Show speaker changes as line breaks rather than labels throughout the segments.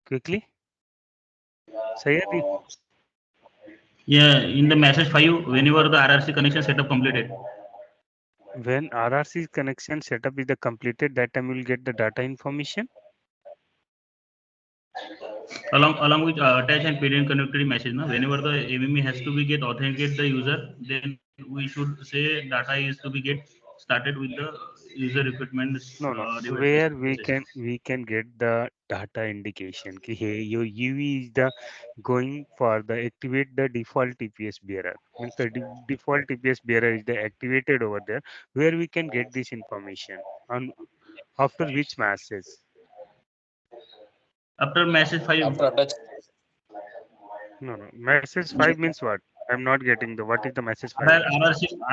quickly. Sayed,
Yeah, in the message 5, whenever the RRC connection setup completed,
when RRC connection setup is the completed, that time you will get the data information.
along with attach and parent connectivity message, na, whenever the AME has to be get authenticate the user, then we should say data is to be get started with the user equipment
No, no.
device
Where
message.
we can get the data indication. Ki, hey, your UV is the going for the activate the default TPS bearer. Means the default TPS bearer is the activated over there. Where we can get this information on after which message?
After message 5,
After attach,
No, no. Message five means what? I'm not getting the what is the message five?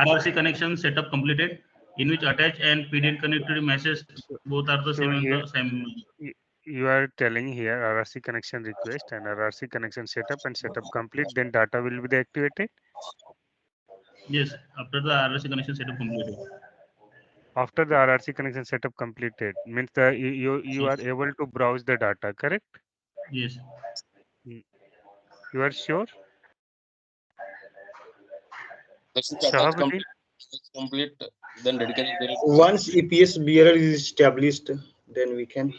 RRC connection setup completed, in which attach and parent connectivity message
So,
both are the same
so
on the
here
same.
you are telling here RRC connection request and RRC connection setup and setup complete, then data will be activated.
Yes, after the RRC connection setup completed.
After the RRC connection setup completed, means the you
Yes.
are able to browse the data, correct?
Yes.
Mm, you are sure,
once the attach
Shahabuddin?
complete, then dedicated there will be
Once EPS bearer is established, then we can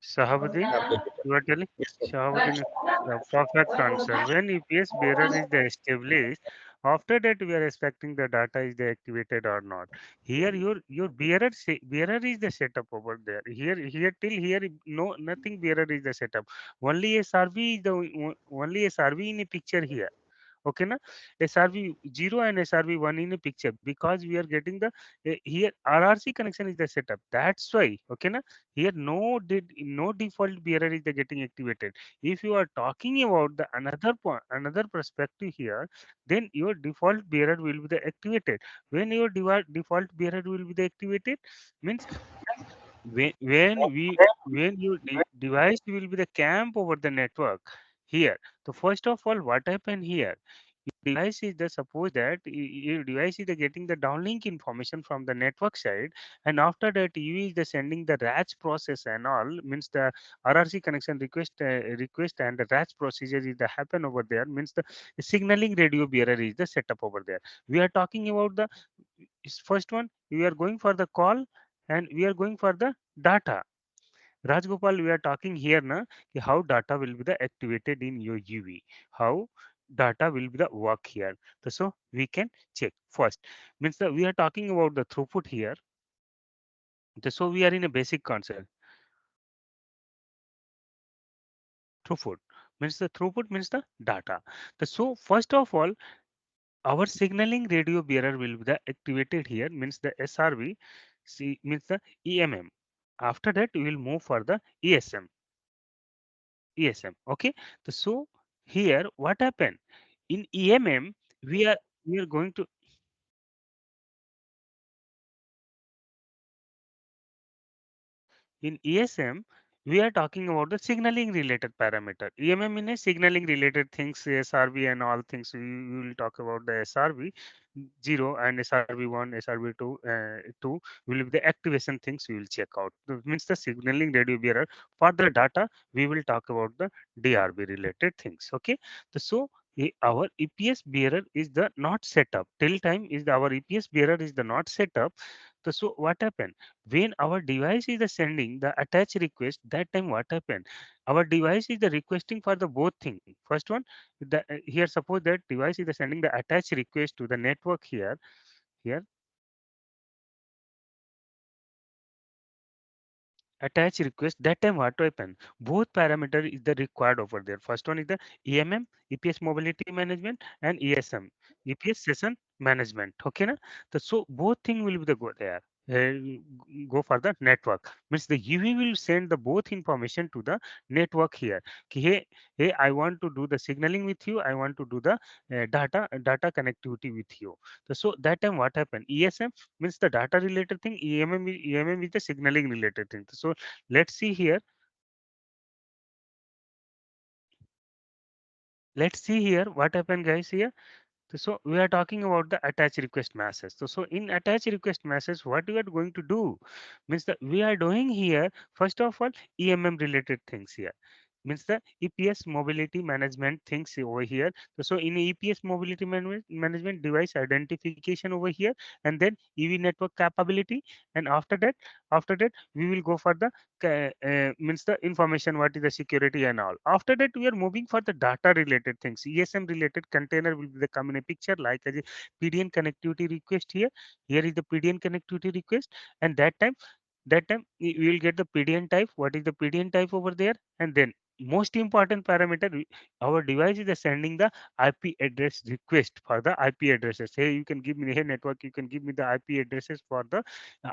Shahabuddin,
have the data.
you are telling?
Yes, sir.
Shahabuddin, the perfect answer. When EPS bearer is the established, after that we are expecting the data is the activated or not. Here your bearer is the setup over there. Here till here no nothing bearer is the setup. Only SRV is the only SRV in a picture here. Okay na, SRV 0 and SRV 1 in a picture because we are getting the here RRC connection is the setup, that's why. Okay na, here no default bearer is the getting activated. If you are talking about the another point, another perspective here, then your default bearer will be the activated. When your default bearer will be the activated means when your device will be the camp over the network here. So first of all, what happen here, device is the suppose that your device is the getting the downlink information from the network side, and after that you is the sending the RAS process and all, means the RRC connection request and the RAS procedure is the happen over there, means the signaling radio bearer is the setup over there. We are talking about the first one, we are going for the call and we are going for the data. Rajgopal, we are talking here na ki how data will be the activated in your UV. How data will be the work here. So we can check first. Means that we are talking about the throughput here. So we are in a basic concept. Throughput means the data. So first of all, our signaling radio bearer will be the activated here, means the SRV, means the EMM. After that, we will move for the ESM. Okay. So here, what happened in EMM? We are going to in ESM. We are talking about the signaling related parameter. EMM in a signaling related things, SRV and all things. We will talk about the SRV 0 and SRV 1, SRV 2 will be the activation things we will check out. Means the signaling radio bearer. For the data, we will talk about the DRB related things. Okay. So our EPS bearer is the not set up till time is our EPS bearer is the not set up. So what happened when our device is the sending the attach request, that time what happened, our device is the requesting for the both thing. First one, here suppose that device is the sending the attach request to the network here attach request, that time what will happen, both parameter is the required over there. First one is the EPS mobility management, and EPS session management. Okay na, so both thing will be the go there, go for the network. Means the UV will send the both information to the network here. Hey, I want to do the signaling with you, I want to do the data connectivity with you. So that time what happened, ESM means the data related thing, EMM is the signaling related thing. So let's see here, what happened guys here. So we are talking about the attach request message. So in attach request message, what we are going to do means that we are doing here, first of all, EMM related things here. Means the EPS mobility management things over here. So in EPS mobility management device identification over here, and then EV network capability, and after that we will go for the means the information, what is the security and all. After that we are moving for the data related things. ESM related container will be the come in a picture, like as a PDN connectivity request here. Here is the PDN connectivity request, and that time we will get the PDN type. What is the PDN type over there? And then most important parameter, our device is sending the IP address request for the IP addresses. Hey, you can give me, hey network, you can give me the IP addresses for the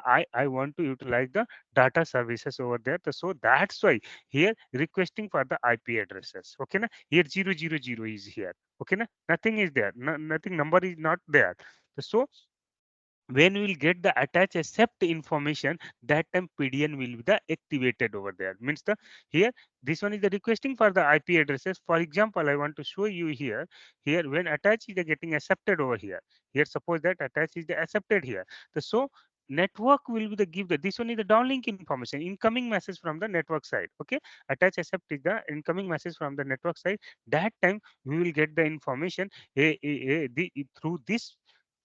I want to utilize the data services over there. So that's why here requesting for the IP addresses. Okay na? Here 000 is here. Okay na? Nothing is there. No, nothing number is not there. So when we will get the attach accept information, that time PDN will be the activated over there. Means the here this one is the requesting for the IP addresses. For example, I want to show you here. Here when attach is the getting accepted over here. Here suppose that attach is the accepted here. So network will be the give the this one is the downlink information, incoming message from the network side. Okay, attach accept is the incoming message from the network side. That time we will get the information through this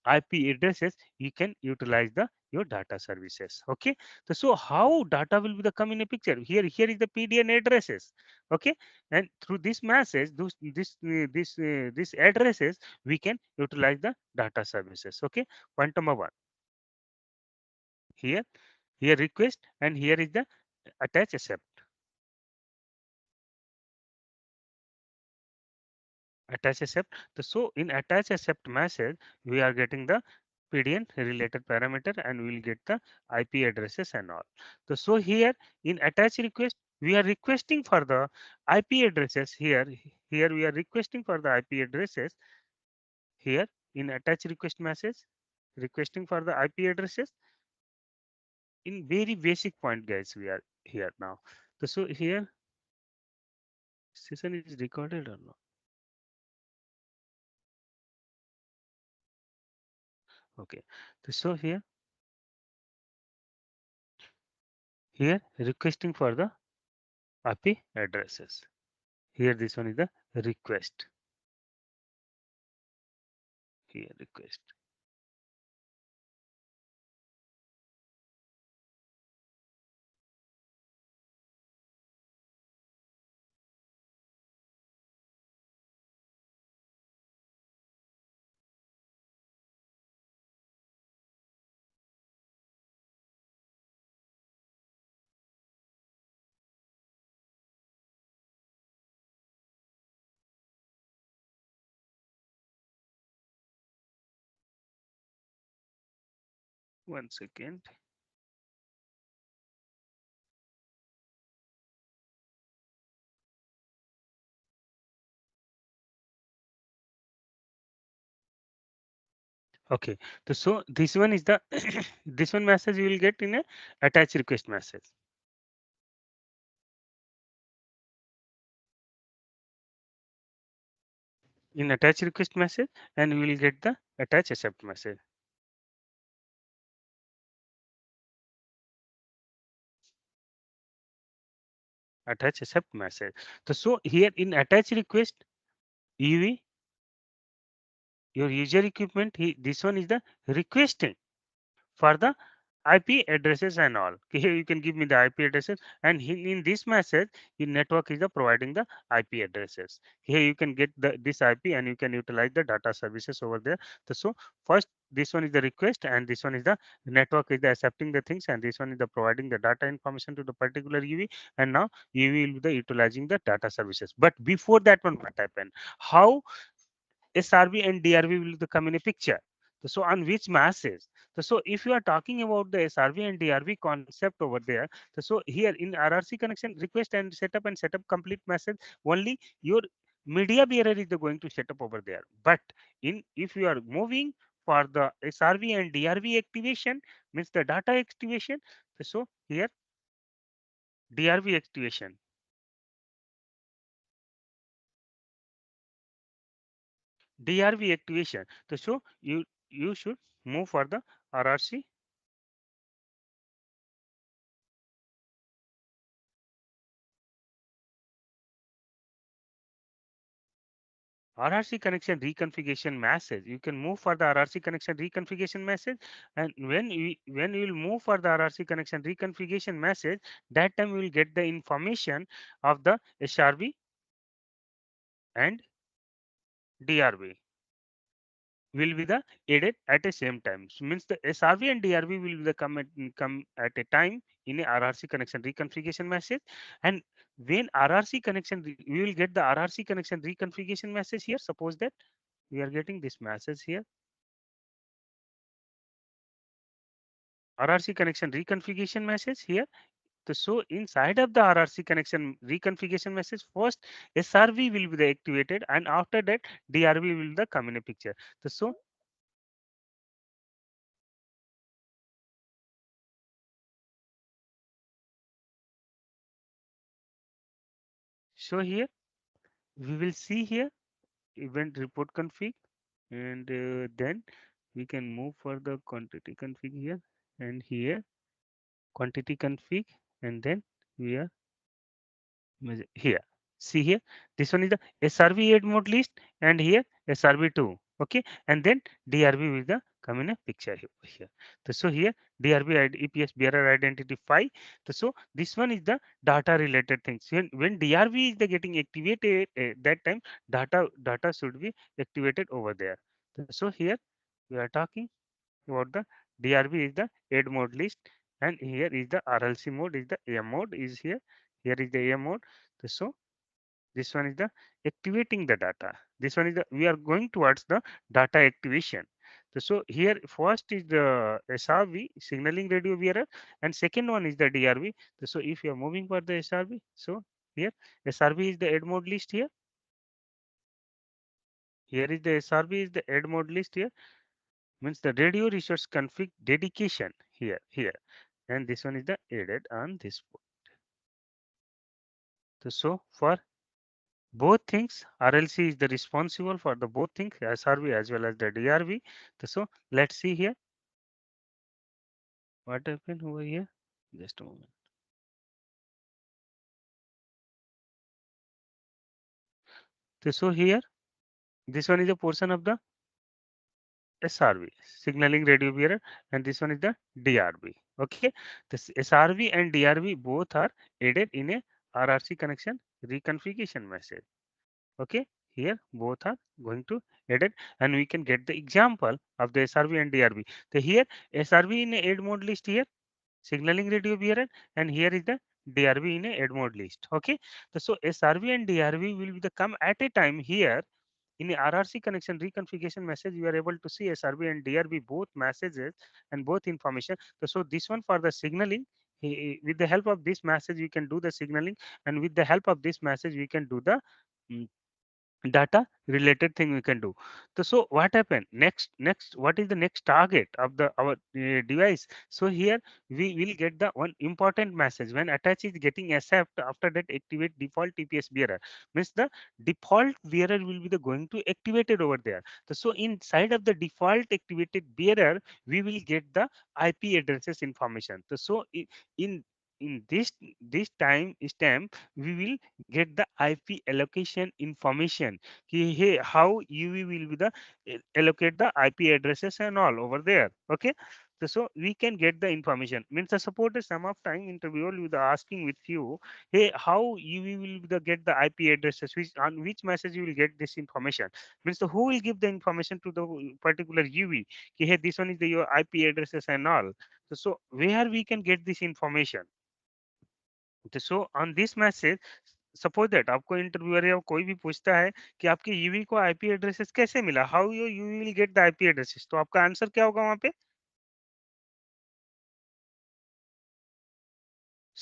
IP addresses, you can utilize the your data services. Okay, so how data will be the come in a picture? Here is the PDN addresses. Okay, and through this message, this addresses, we can utilize the data services. Okay, point number one. Here request, and here is the attach accept. Attach accept. So in attach accept message, we are getting the PDN related parameter, and we will get the IP addresses and all. So here in attach request, we are requesting for the IP addresses here. Here we are requesting for the IP addresses here in attach request message, requesting for the IP addresses in very basic point, guys. We are here now. So here session is recorded or not? Okay. So here requesting for the IP addresses. Here this one is the request. Here request. One second. Okay. So this one is the this one message you will get in a attach request message. In attach request message, and we will get the attach accept message. Attach accept message. So here in attach request, UV, your user equipment, this one is the requesting for the IP addresses and all. Here you can give me the IP addresses, and in this message, your network is the providing the IP addresses. Here you can get this IP, and you can utilize the data services over there. So first, this one is the request, and this one is the network is the accepting the things, and this one is the providing the data information to the particular UV, and now UV will be the utilizing the data services. But before that one, what happened? How SRV and DRV will come in a picture. So on which masses? So if you are talking about the SRV and DRV concept over there, so here in RRC connection, request and setup complete message, only your media bearer is going to set up over there. But in if you are moving for the SRV and DRV activation, means the data activation, so here DRV activation. DRV activation. So you should move for the RRC. RRC connection reconfiguration message. You can move for the RRC connection reconfiguration message, and when you will move for the RRC connection reconfiguration message, that time you will get the information of the SRV and DRV will be the added at the same time. So means the SRV and DRV will be the come at a time in a RRC connection reconfiguration message. And when RRC connection, we will get the RRC connection reconfiguration message here. Suppose that we are getting this message here. RRC connection reconfiguration message here. So inside of the RRC connection reconfiguration message, first SRV will be the activated, and after that DRV will the come in a picture. So here we will see here event report config, and then we can move for the quantity config here, and here quantity config, and then we are here. See here, this one is the SRV add mode list, and here SRV2. Okay, and then DRV will the come in a picture here. So here DRV EPS bearer identity 5. So this one is the data related things. When DRV is the getting activated, that time data should be activated over there. So here we are talking about the DRV is the add mode list, and here is the RLC mode is the AM mode is here. Here is the AM mode. So this one is the activating the data. This one is the we are going towards the data activation. So here first is the SRV signaling radio bearer, and second one is the DRV. So if you are moving for the SRV, so here SRV is the add mode list here. Here is the SRV is the add mode list here, means the radio resource config dedication here, and this one is the added on this port. So for both things, RLC is the responsible for the both things, SRV as well as the DRV. So let's see here what happened over here. Just a moment. So here this one is a portion of the SRV signaling radio bearer, and this one is the DRV. Okay, this SRV and DRV both are added in a RRC connection reconfiguration message. Okay, here both are going to edit, and we can get the example of the SRV and DRV. So here SRV in a add mode list here, signaling radio bearer, and here is the DRV in a add mode list. Okay, so SRV and DRV will be the come at a time here. In the RRC connection reconfiguration message, you are able to see SRV and DRV both messages and both information. So this one for the signaling, with the help of this message, we can do the signaling, and with the help of this message, we can do the mm, data related thing we can do. So what happened next, what is the next target of the our device? So here we will get the one important message when attach is getting accept, after that activate default TPS bearer, means the default bearer will be the going to activated over there. So inside of the default activated bearer, we will get the IP addresses information. So in this time stamp, we will get the IP allocation information. Hey, how UV will be the allocate the IP addresses and all over there. Okay. So we can get the information. Means the support some of time interview will be asking with you, hey, how UV will be the get the IP addresses, which on which message you will get this information. Means the who will give the information to the particular UV. Hey, this one is the your IP addresses and all. So where we can get this information? So on this message, suppose that आपको interviewer या कोई भी पूछता है कि आपके UV को IP addresses कैसे मिला, how you you will get the IP addresses, तो आपका आंसर क्या होगा वहां पे?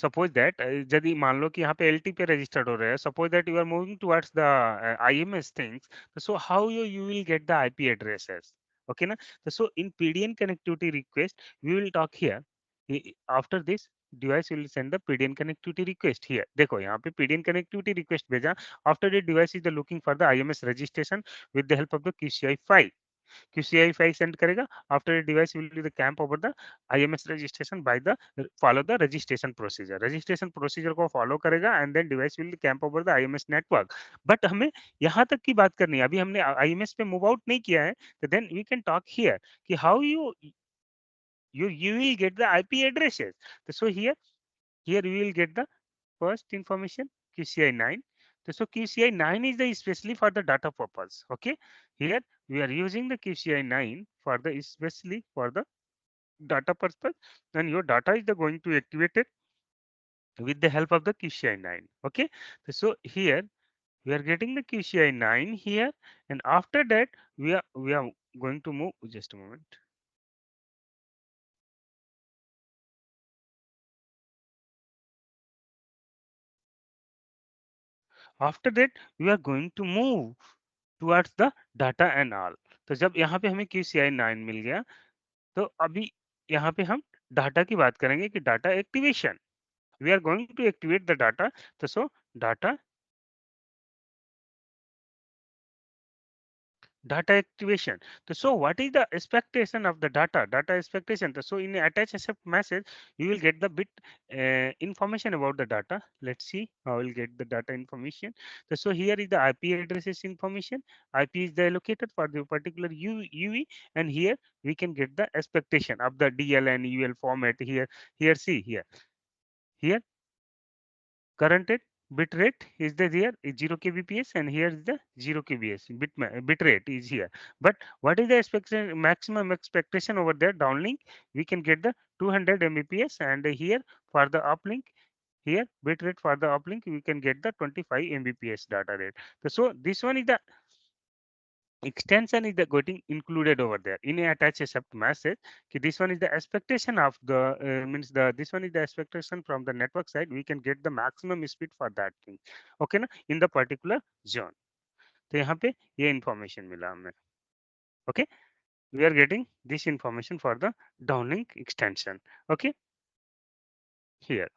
सपोज दैट यदि मान लो कि यहाँ पे एलटी पे रजिस्टर्ड हो रहा है, suppose that you are moving towards the IMS things, so how you you will get the IP addresses? Okay ना? So in PDN connectivity request we will talk here after this device will send the PDN connectivity request here. देखो यहाँ पे PDN connectivity request भेजा. After that, device is the looking for the IMS registration with the help of the QCI file. QCI file send करेगा. After the device will do the camp over the IMS registration by the follow the registration procedure. Registration procedure को follow करेगा and then device will camp over the IMS network. But हमें यहाँ तक की बात करनी है. अभी हमने IMS पे move out नहीं किया है. तो then we can talk here कि how you will get the IP addresses. So here we will get the first information QCI 9. So QCI 9 is the especially for the data purpose. Okay, here we are using the QCI 9 for the especially for the data purpose. Then your data is the going to activate it with the help of the QCI 9. Okay, so here we are getting the QCI 9 here, and after that we are going to move. Just a moment. After that we are going to move towards the data and all. तो जब यहाँ पे हमें QCI 9 मिल गया, तो अभी यहाँ पे हम डाटा की बात करेंगे कि data activation. We are going to activate the data. तो so data data activation. So what is the expectation of the data expectation? So in attach accept message you will get the bit information about the data. Let's see how we'll get the data information. So here is the IP addresses information. IP is the allocated for the particular UV, and here we can get the expectation of the DL and UL format. Here see here current bit rate is the here is 0 kbps, and here is the 0 kbs bit rate is here. But what is the expectation maximum expectation over there downlink? We can get the 200 mbps, and here for the uplink, here bit rate for the uplink we can get the 25 mbps data rate. So this one is the extension is the getting included over there in a attach accept message. This one is the expectation of the means the this one is the expectation from the network side. We can get the maximum speed for that thing. Okay na, in the particular zone. तो यहाँ पे ये information मिला हमें. Okay, we are getting this information for the downlink extension. Okay, here.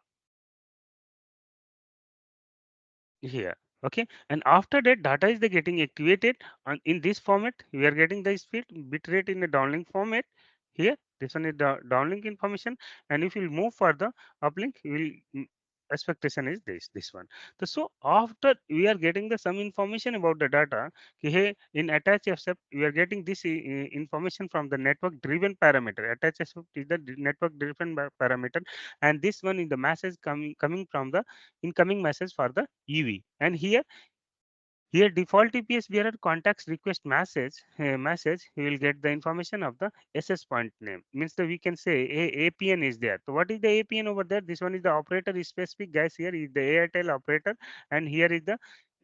Here. Okay, and after that data is the getting activated, and in this format we are getting the speed bit rate in the downlink format. Here this one is the downlink information, and if you move further uplink you will expectation is this one. So after we are getting the some information about the data, hey, in attach accept we are getting this information from the network driven parameter. Attach accept is the network driven parameter, and this one is the message coming from the incoming message for the UV. And here default TPS bearer contacts request message, we will get the information of the SS point name. Means that we can say APN is there. So what is the APN over there? This one is the operator specific, guys. Here is the Airtel operator, and here is the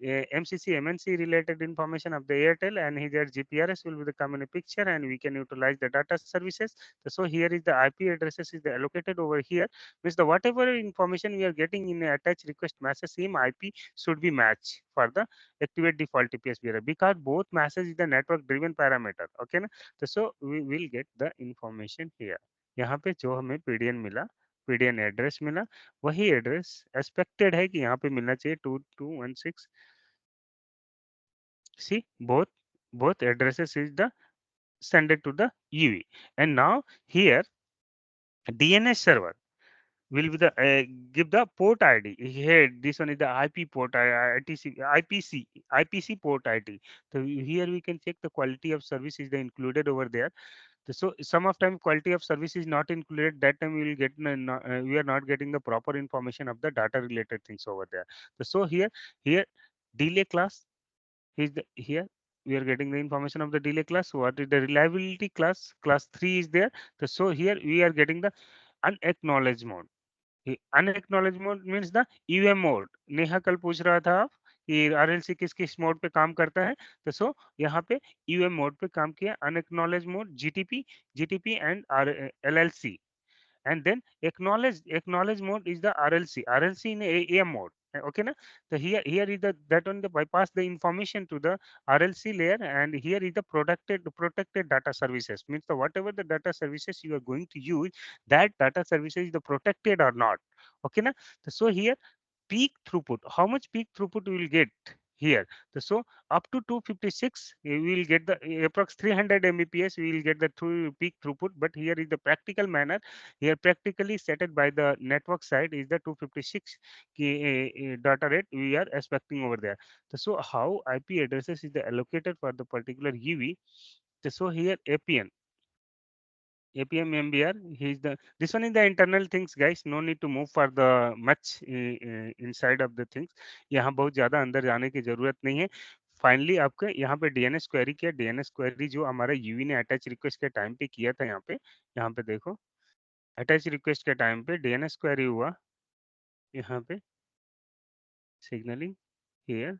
MCC MNC related information of the Airtel, and here GPRS will be the come in a picture, and we can utilize the data services. So here is the IP addresses is the allocated over here. Means the whatever information we are getting in a attached request message, same IP should be matched for the activate default TPS bearer, because both message is the network driven parameter. Okay ना. तो so we will get the information here. यहाँ पे जो हमें PDN मिला, PDN address मिला, वही address expected है कि यहाँ पे मिलना चाहिए 2216. See, both addresses is the sended to the UV. And now here DNS server will be the give the port ID. Here this one is the IP port ITC IPC port ID. So here we can check the quality of service is the included over there. So some of time quality of service is not included. That time we will get we are not getting the proper information of the data related things over there. So here delay class is the here we are getting the information of the delay class. What is the reliability class? Class 3 is there. So here we are getting the unacknowledged mode. Unacknowledge mode means the UM mode. Neha कल पूछ रहा था आप कि RLC किस किस mode पे काम करता है. तो सो यहाँ पे यूएम मोड पे काम किया. Unacknowledge mode GTP and LLC, and then acknowledge mode is the RLC in AM mode, Okay na. So here is the that one the bypass the information to the RLC layer, and here is the protected data services, means the whatever the data services you are going to use, that data services is the protected or not. Okay na. So here peak throughput, how much peak throughput we will get here. So up to 256 we will get the approx 300 mbps we will get the peak throughput, but here is the practical manner, here practically set by the network side is the 256 data rate we are expecting over there. So how IP addresses is the allocated for the particular UV. So here APM MBR, he's the this one is the internal things guys, no need to move for the much inside of the things, यहाँ बहुत ज़्यादा अंदर जाने की ज़रूरत नहीं है. Finally आपके यहाँ पे डीएनएस क्वेरी किया, डीएनएस क्वेरी जो हमारा यूवी ने अटैच रिक्वेस्ट के टाइम पे किया था, यहाँ पे देखो अटैच रिक्वेस्ट के टाइम पे डीएनएस क्वेरी हुआ, यहाँ पे signalling here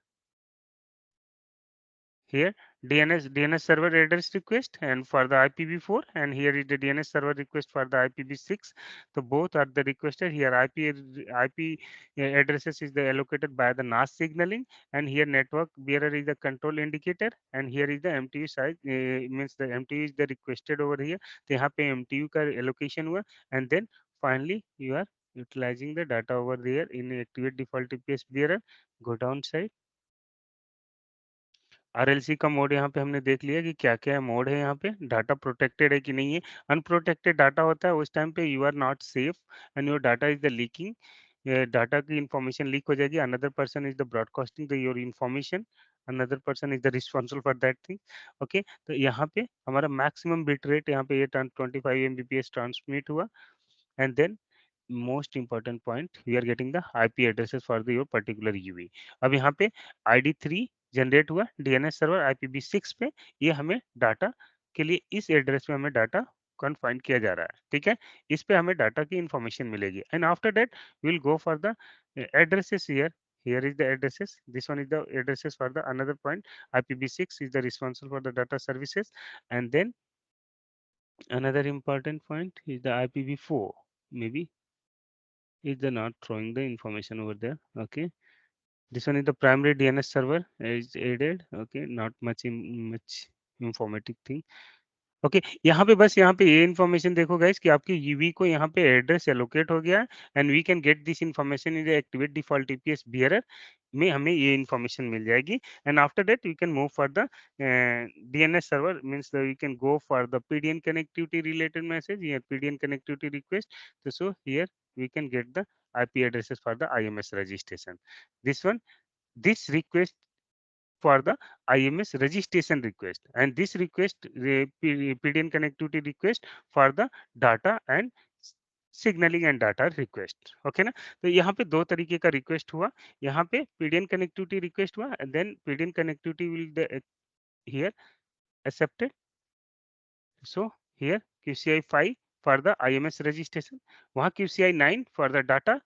here DNS server address request and for the IPv4, and here is the DNS server request for the IPv6. So both are the requested here. IP addresses is the allocated by the NAS signaling, and here network bearer is the control indicator, and here is the MTU size, means the MTU is the requested over here. तो यहाँ पे MTU का allocation हुआ, and then finally you are utilizing the data over there in activate default TPS bearer. Go down side. RLC का mode यहाँ पे हमने देख लिया कि क्या क्या मोड है, यहाँ पे डाटा प्रोटेक्टेड है कि नहीं है. अनप्रोटेक्टेड डाटा होता है उस टाइम पे you are not safe and your data is the leaking, data की इंफॉर्मेशन लीक हो जाएगी, another person is the broadcasting the your information, another person is the responsible for that thing. Okay, तो यहाँ पे हमारा maximum bit rate यहाँ पे ये 25 mbps ट्रांसमिट हुआ, and then most important point, we are getting the IP addresses for the your particular UV. अब यहाँ पे ID3 जनरेट हुआ DNS सर्वर IPv6 पे, ये हमें डाटा के लिए इस एड्रेस पे हमें डाटा कन्फाइन किया जा रहा है. ठीक है, इस पे हमें डाटा की इंफॉर्मेशन मिलेगी, and after that will go for the addresses here. Here is the addresses. This one is the addresses for the another point. IPv6 is the responsible for the data services, and then another important point is the IPv4. Maybe is the not throwing the information over there. Okay, this one is the primary DNS server is added. Okay, not much informative thing. Okay, यहाँ पे बस यहाँ पे ये information देखो guys कि आपके UV को यहाँ पे एड्रेस एलोकेट हो गया है, and we can get this information in the activate default TPS bearer में हमें ये इन्फॉर्मेशन मिल जाएगी, and after that we can move for the DNS server, means we can go for the PDN connectivity related message, here PDN connectivity request. तो so here we can get the IP addresses for the IMS registration. This request for the IMS registration request, and this request PDN connectivity request for the data and signalling and data request. Okay ना, तो यहाँ पे दो तरीके का request हुआ, यहाँ पे पीडीएन कनेक्टिविटी रिक्वेस्ट हुआ, and then PDN connectivity will here accepted. So here QCI 5 for the IMS registration, वहाँ QCI 9 for the data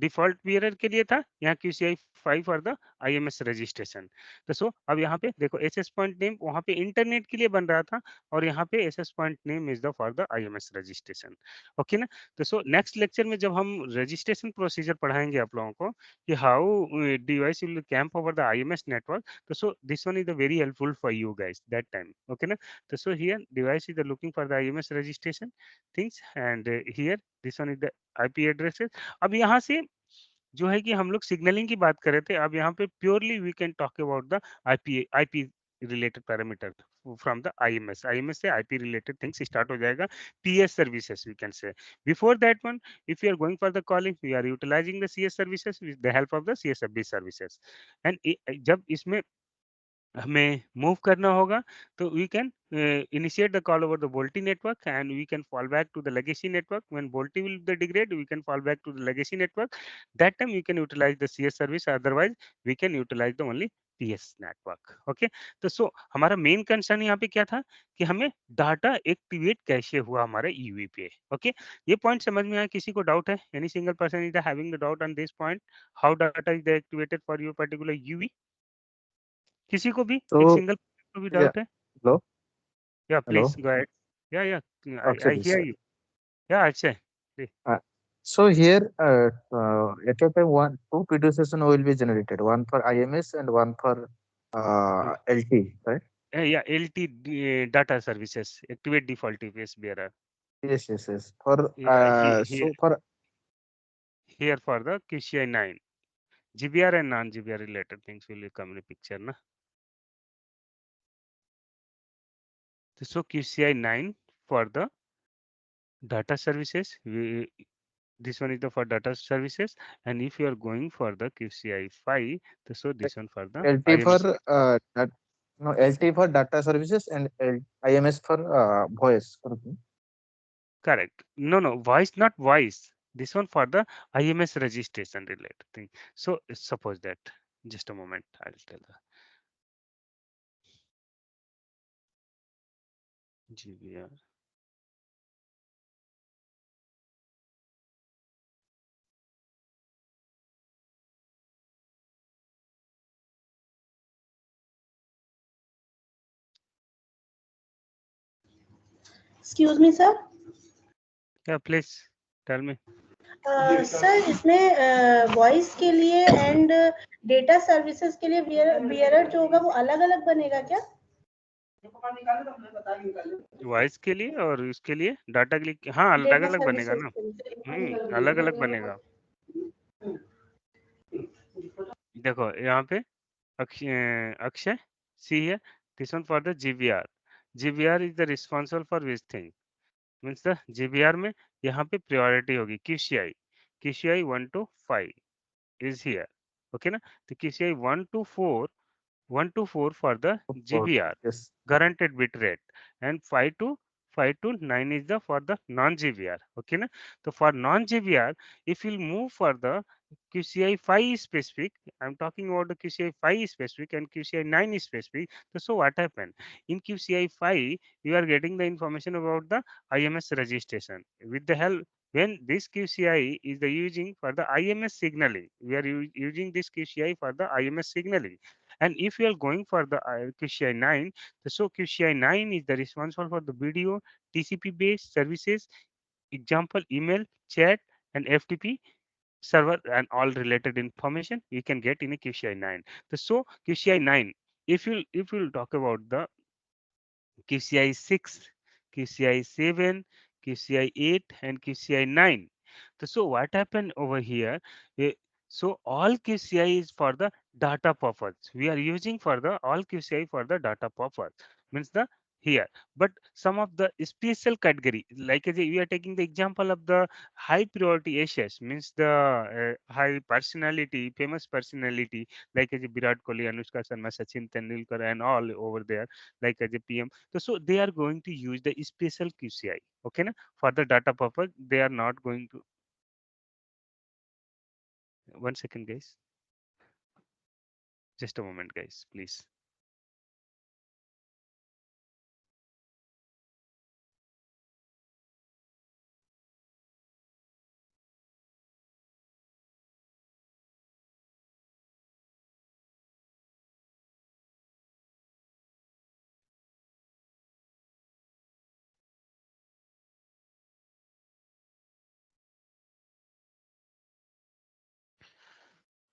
default bearer के लिए था, यहाँ QCI 5 for the IMS registration. तो सो अब यहाँ पे देखो एसएस पॉइंट नेम वहाँ पे इंटरनेट के लिए बन रहा था, और यहाँ पे SS point name is the for the IMS registration. Okay ना, तो सो नेक्स्ट लेक्चर में जब हम रजिस्ट्रेशन प्रोसीजर पढ़ाएंगे आप लोगों को कि how device will camp over the IMS network, तो so this one is the very helpful for you guys that time. Okay ना, तो so here device is looking for the IMS registration things, and here this one is the IP addresses. अब यहाँ से जो है कि हम लोग सिग्नलिंग की बात कर रहे थे, अब यहाँ पे purely we can talk about the IP related parameter from the IMS से IP रिलेटेड थिंग्स स्टार्ट हो जाएगा. PS services we can say. Before that one, if you are going for the calling, we are utilising the CS services with the help of the CSFB services, and जब इसमें हमें move करना होगा तो we can initiate the call over the VoLTE network, and we can fall back to the legacy network. When VoLTE will be degrade, we can fall back to the legacy network. That time we can utilize the CS service, otherwise we can utilize the only PS network. Okay, तो सो हमारा main concern यहाँ पे क्या था कि हमें data activate कैसे हुआ हमारे यूवी पे. ओके, ये पॉइंट समझ में आया? किसी को डाउट है? Any single person is having the doubt on this point, how data is activated for your particular UV? किसी को भी एक
So,
सिंगल को भी
yeah,
डाउट है?
hello,
Yeah,
hello,
please go ahead. Yeah, I
Akshay this
hear
side.
you. Yeah, Akshay. Please.
Uh, So here, at a time, two PDO session will be generated, one for IMS and one for LT, right?
Yeah, LT data services, activate default TPS bearer.
Yes, yes, yes. For
Yeah,
so for
here for the QCI 9. GBR and non-GBR related things will come in the picture. Na? So QCI 9 for the data services. This one is the for data services, and if you are going for the QCI 5, so this one for the
LT for
IMS.
that, no, LT for data services and IMS for voice. Okay.
Correct. No, no, voice, not voice. This one for the IMS registration related thing. So suppose that, just a moment, I'll tell the GBR.
Excuse me, sir.
Yeah, please tell me.
Sir इसमें voice के लिए and data services के लिए bearer जो होगा वो अलग अलग बनेगा क्या?
वॉइस के लिए और उसके लिए डाटा के लिए, हाँ अलग
डेटा
अलग बनेगा
सर्विसेज
ना।
के लिए
अलग अलग बनेगा। देखो यहाँ पे अक्षय सी है, this one for the GBR. GBR is the responsible for which thing, means the GBR में यहाँ पे प्रायोरिटी होगी QCI 1 to 5 is here. Okay ना, तो QCI 1 to 4 for the GBR
Yes.
guaranteed bit rate, and 5 to 9 is the for the non GBR. Okay na, so for non GBR, if you move for the QCI 5 specific, I'm talking about the QCI 5 specific and QCI 9 specific. So what happened in QCI 5, you are getting the information about the IMS registration with the help. When this QCI is the using for the IMS signaling, we are using this QCI for the IMS signaling. And if you are going for the QCI 9, so QCI 9 is the responsible for the video, TCP based services, example email, chat, and FTP server, and all related information you can get in a QCI 9. So QCI 9, if you talk about the QCI 6, QCI 7, QCI 8, and QCI 9. So what happened over here? eh, So all QCI is for the data purpose. We are using for the all QCI for the data purpose. Means the here, but some of the special category, like we are taking the example of the high priority SS, means the high personality, famous personality, like Virat Kohli, Anushka Sharma, Sachin Tendulkar, and all over there, like as a PM. So they are going to use the special QCI. Okay, na? For the data purpose, they are not going to. 1 second, guys. Just a moment, guys, please.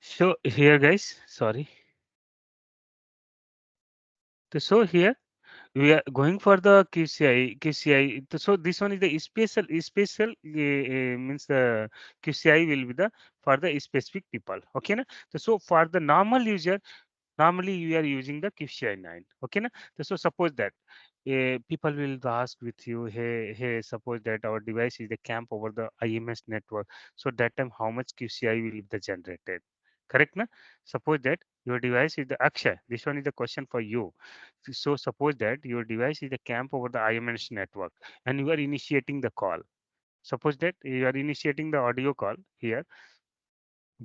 So here, guys, sorry. So here we are going for the QCI. So this one is the special means the QCI will be the for the specific people. Okay, na? So for the normal user, normally you are using the QCI 9. Okay, na? So suppose that people will ask with you, hey, suppose that our device is the camp over the IMS network. So that time, how much QCI will be the generated? Correct, na? Suppose that your device is the Akshay. This one is the question for you. So suppose that your device is the camp over the IMS network, and you are initiating the call. Suppose that you are initiating the audio call here,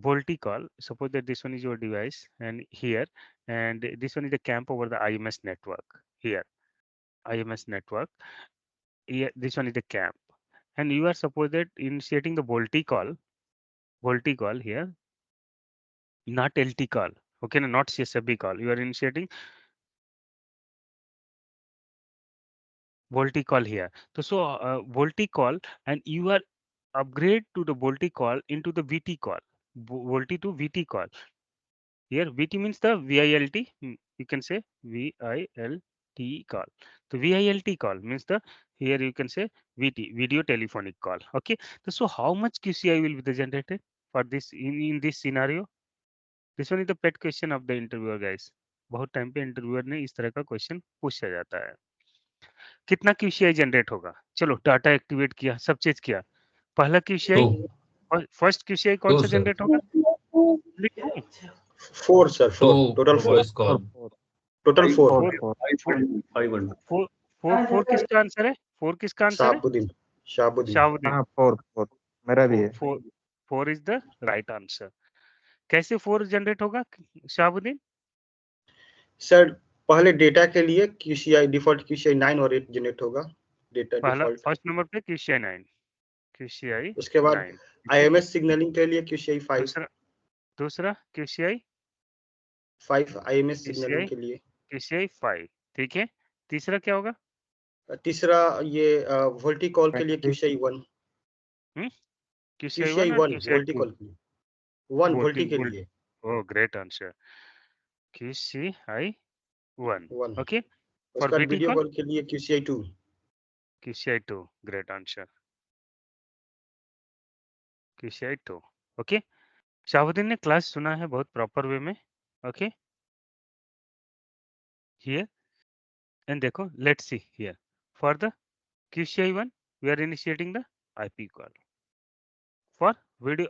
Volti call. Suppose that this one is your device, and here, and this one is the camp over the IMS network here. IMS network. Here, this one is the camp, and you are suppose that initiating the Volti call here, not LT call. Okay, no, not CSFB call. You are initiating Volti call here. So Volti call, and you are upgrade to the VoLTE call into the VT call. VoLTE to VT call. Here VT means the VILT. You can say VILT call. The VILT call means the, here you can say VT, video telephonic call. Okay. So how much QCI will be the generated for this in this scenario? This one is the pet question of the interviewer guys. बहुत time पे interviewer ने इस तरह का question पूछा जाता है. कितना QCI जनरेट होगा? चलो डाटा एक्टिवेट किया, सब चीज किया. पहला QCI, फर्स्ट QCI कौन सा जनरेट होगा? Only two.
4 sir, 4 total 4.
voice call.
Total 4.
Four किसका आंसर है? फोर किसका आंसर है?
Shahabuddin.
शाहबुद्दीन.
हाँ 4 मेरा भी है.
Four is the right answer. कैसे 4 जनरेट होगा शाहबुद्दीन?
सर पहले डेटा के लिए QCI डिफॉल्ट QCI 9 और 8 जनरेट होगा डेटा
पहला
डिफॉल्ट.
फर्स्ट नंबर पे QCI 9. QCI
उसके बाद
9.
IMS सिग्नलिंग के लिए QCI 5.
दूसरा QCI
5 IMS सिग्नलिंग के लिए.
QCI 5. ठीक है. तीसरा क्या होगा?
तीसरा ये वोल्टी कॉल के लिए QCI 1.
QCI
QCI
1 और
1
QCI
वोल्टी
2.
कॉल के लिए. 1 वोल्टी के लिए.
Oh, great answer. QCI 1.
1.
Okay. For
उसके बाद
VT
वीडियो
call?
कॉल के लिए QCI 2.
QCI 2. Great answer. QCI 2. Okay. Shahabuddin ने क्लास सुना है बहुत प्रॉपर वे में. ओके. हियर एंड देखो, let's see here. For the QCI 1 we are initiating the IP call. For video,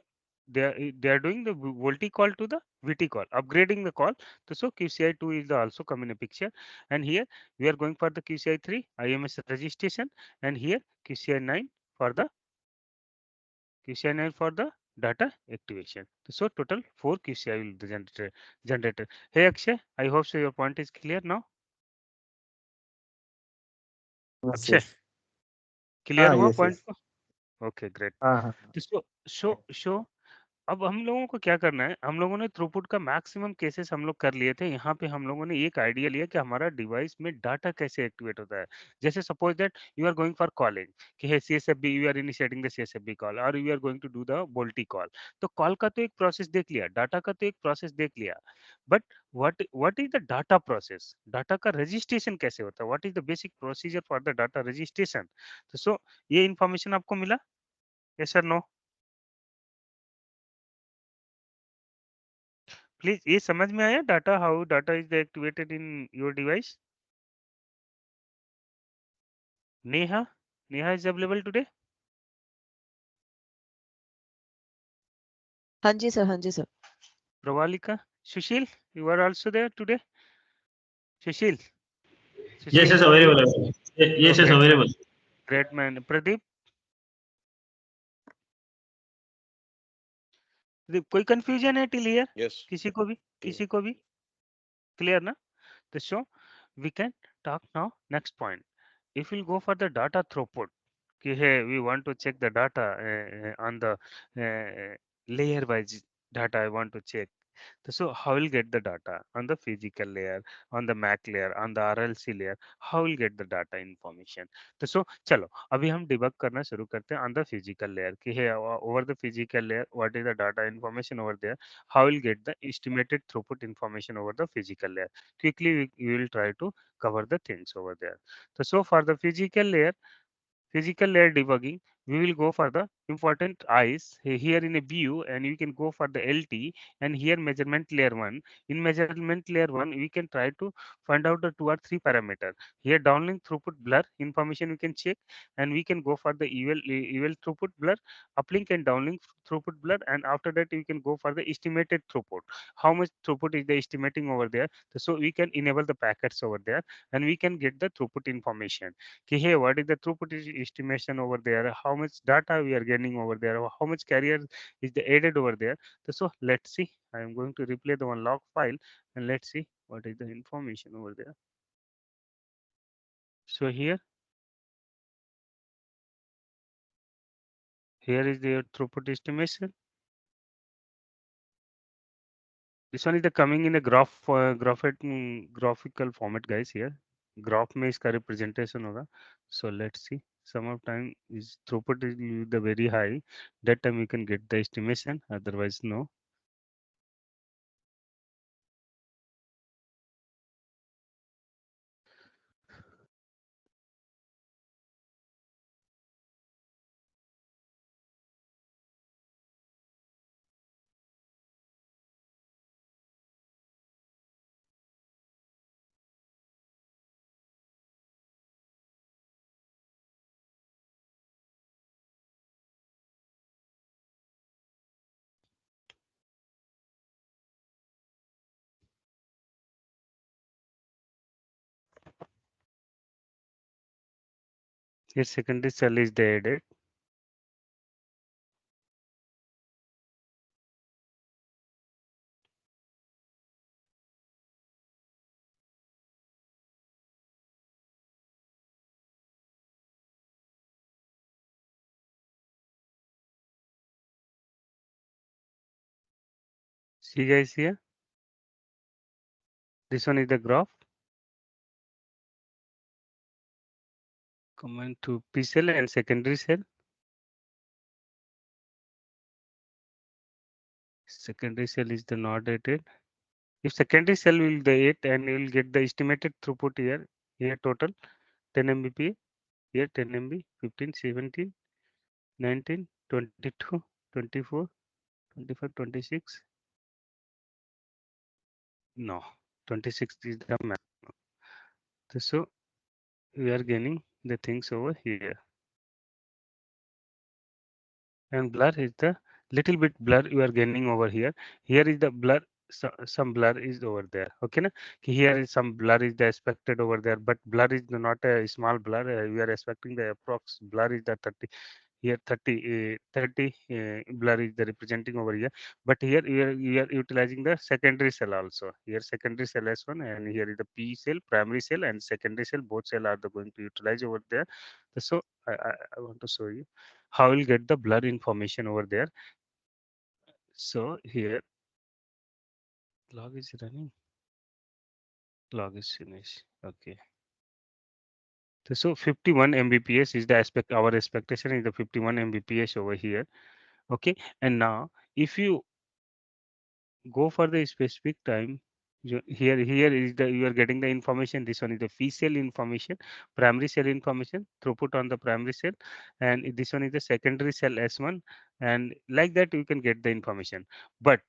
they are doing the VoLTE call to the VT call, upgrading the call. So QCI 2 is also come in a picture, and here we are going for the QCI 3 IMS registration, and here QCI 9 for the data activation. So total 4 QCI will be generated. Hey Akshay, I hope so your point is clear now.
Yes,
Akshay,
yes.
clear हुआ
yes,
point
yes.
को? Okay, great.
हाँ.
So अब हम लोगों को क्या करना है, हम लोगों ने थ्रूपुट का मैक्सिमम केसेस हम लोग कर लिए थे. यहाँ पे हम लोगों ने एक आइडिया लिया कि हमारा डिवाइस में डाटा कैसे एक्टिवेट होता है. जैसे suppose that you are going for calling कि है CSFB, you are initiating the CSFB call और you are going to do the VoLTE call. तो कॉल का तो एक प्रोसेस देख लिया, डाटा का तो एक प्रोसेस देख लिया, but what is the data process? Data का रजिस्ट्रेशन कैसे होता है? What is the basic procedure for the data registration? तो सो ये इन्फॉर्मेशन आपको मिला? यस और नो? प्लीज, ये समझ में आया data, how data is activated in your device? Neha, Neha is available today?
हाँ जी सर, हाँ जी sir.
Pravalika, Sushil, you are also there today? Sushil?
Yes, yes, available. Yes, yes, available.
Great man. Pradeep? Pradeep, कोई कंफ्यूजन है टिल हियर?
Yes.
किसी को भी clear ना? तो सो we can talk now next point. If we'll go for the data throughput, कि hey, we want to check the data on the layer wise data I want to check. So how will get the data on the physical layer, on the MAC layer, on the RLC layer? How will get the data information? तो so चलो अभी हम debug करना शुरू करते हैं on the physical layer कि है over the physical layer what is the data information over there? How will get the estimated throughput information over the physical layer? Quickly we will try to cover the things over there. So for the physical layer debugging, we will go for the important eyes here in a view, and you can go for the LT, and here measurement layer 1. In measurement layer 1 we can try to find out the 2 or 3 parameter. Here downlink throughput blur information we can check, and we can go for the eval throughput blur, uplink and downlink throughput blur, and after that we can go for the estimated throughput. How much throughput is the estimating over there? So we can enable the packets over there, and we can get the throughput information. Okay, hey, what is the throughput estimation over there? How much data we are getting over there? How much carrier is the added over there? So let's see. I am going to replay the one log file, and let's see what is the information over there. So here is the throughput estimation. This one is the coming in a graphical format, guys. Here graph में इसका representation होगा. So let's see. some of time is throughput is the very high, that time we can get the estimation, otherwise no. Here secondary cell is the added. See guys here, this one is the graph. Come to P cell and secondary cell. Secondary cell is the not added. If secondary cell will the 8 and you will get the estimated throughput here. Here total 10 Mbps. Here 10 MB, 15, 17, 19, 22, 24, 25, 26. No, 26 is the max. So we are gaining the things over here. And blur is the little bit blur you are gaining over here. Here is the blur, some blur is over there. Okay, na? Here is some blur is the expected over there, but blur is not a small blur. We are expecting the approx blur is the 30. Here 30 blur is the representing over here, but here we are utilizing the secondary cell also. Here secondary cell S1 and here is the P cell, primary cell and secondary cell, both cell are the going to utilize over there. So I want to show you how we'll get the blur information over there. So here log is running, log is finished. Okay. So 51 Mbps is the aspect, our expectation is the 51 Mbps over here. Okay, and now if you go for the specific time, here is the you are getting the information. This one is the fee cell information, primary cell information, throughput on the primary cell, and this one is the secondary cell S1, and like that you can get the information. But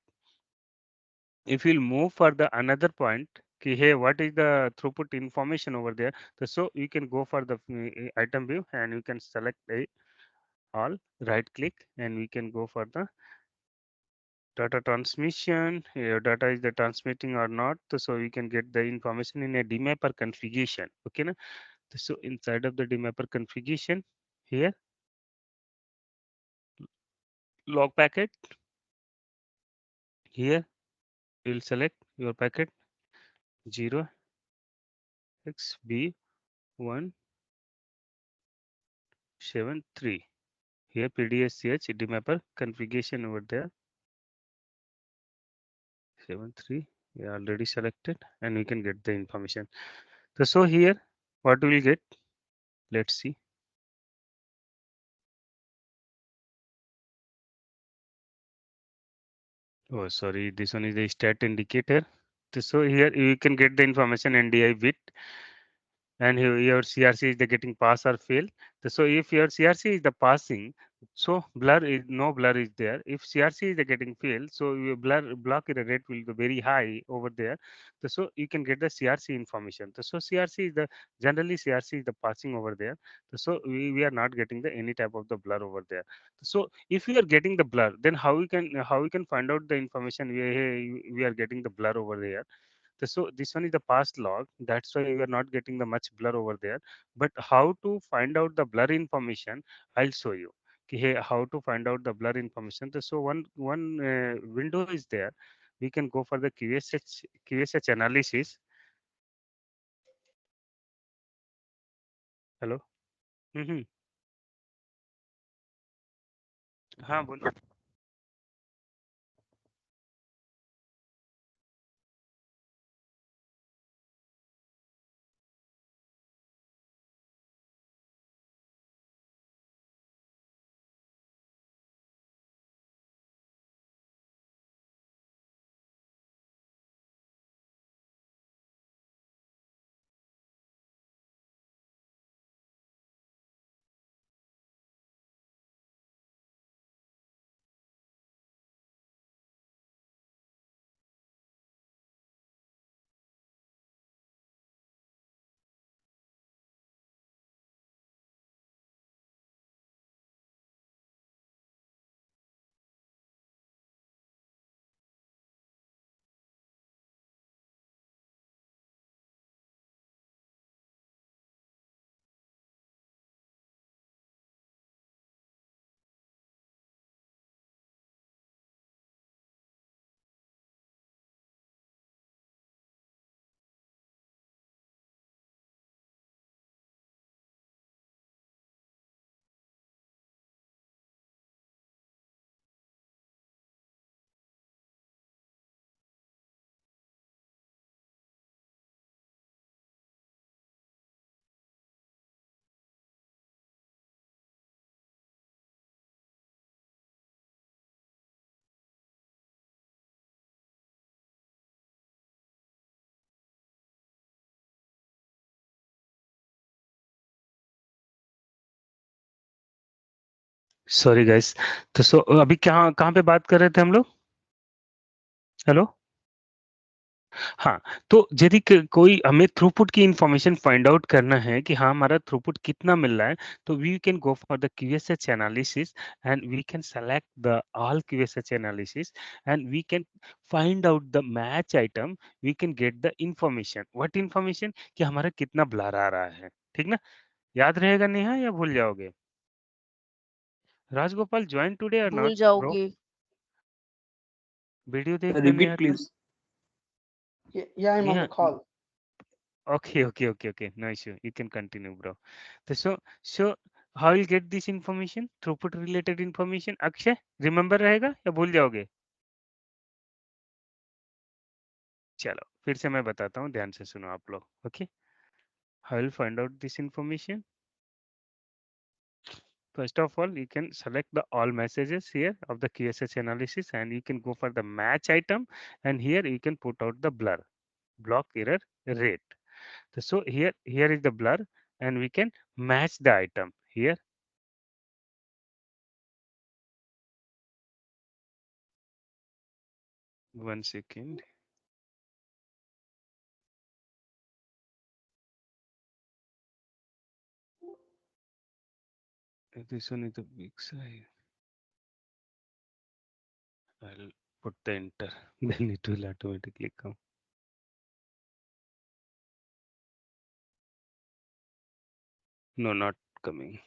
if you'll move for the another point, okay, hey, what is the throughput information over there? So you can go for the item view and you can select a all, right click, and we can go for the data transmission. Your data is the transmitting or not, so we can get the information in a demapper configuration. Okay, na? So inside of the demapper configuration, here log packet, here you will select your packet 0xb173. Here PDSCH demapper configuration over there 73, we are already selected, and we can get the information. So here what we will get, let's see. Oh, sorry, this one is the stat indicator. So here you can get the information NDI bit, and your CRC is the getting pass or fail. So if your CRC is the passing, so blur is no blur is there. If CRC is the getting fail, so your blur block rate will be very high over there. So you can get the CRC information. So CRC is the generally CRC is the passing over there. So we are not getting the any type of the blur over there. So if we are getting the blur, then how we can find out the information we are getting the blur over there. So this one is the past log. That's why we are not getting the much blur over there. But how to find out the blur information, I'll show you. Okay, hey, how to find out the blur information. So one window is there. We can go for the QSH analysis. Hello. Mm-hmm. हाँ बोलो. Sorry guys. तो अभी कहाँ पे बात कर रहे थे हम लोग? हेलो। हाँ, तो यदि कोई हमें थ्रूपुट की इंफॉर्मेशन फाइंड आउट करना है कि हाँ हमारा थ्रूपुट कितना मिल रहा है, तो we can go for the QSH analysis and we can select the all QSH analysis and we can find out the match item. We can get the information. What information? कि हमारा कितना blur आ रहा है। ठीक ना? याद रहेगा नेहा या भूल जाओगे? राजगोपाल ज्वाइन टुडे और
भूल
नॉट ब्रो?
जाओगे।
वीडियो देख रहे नेहा
Repeat,
का?
please. Yeah, I'm on the
Neha,
call.
okay. No issue. You can continue, bro. So how will get this information? Throughput related information. Akshay, remember रहेगा या भूल जाओगे? चलो, फिर से मैं बताता हूँ, ध्यान से सुनो आप लोग. Okay? How will find out this information? First of all, you can select the all messages here of the QSS analysis, and you can go for the match item, and here you can put out the blur, block error rate. So here is the blur, and we can match the item here. One second. This one is the big size. I'll put the enter. Then it will automatically come. No, not coming.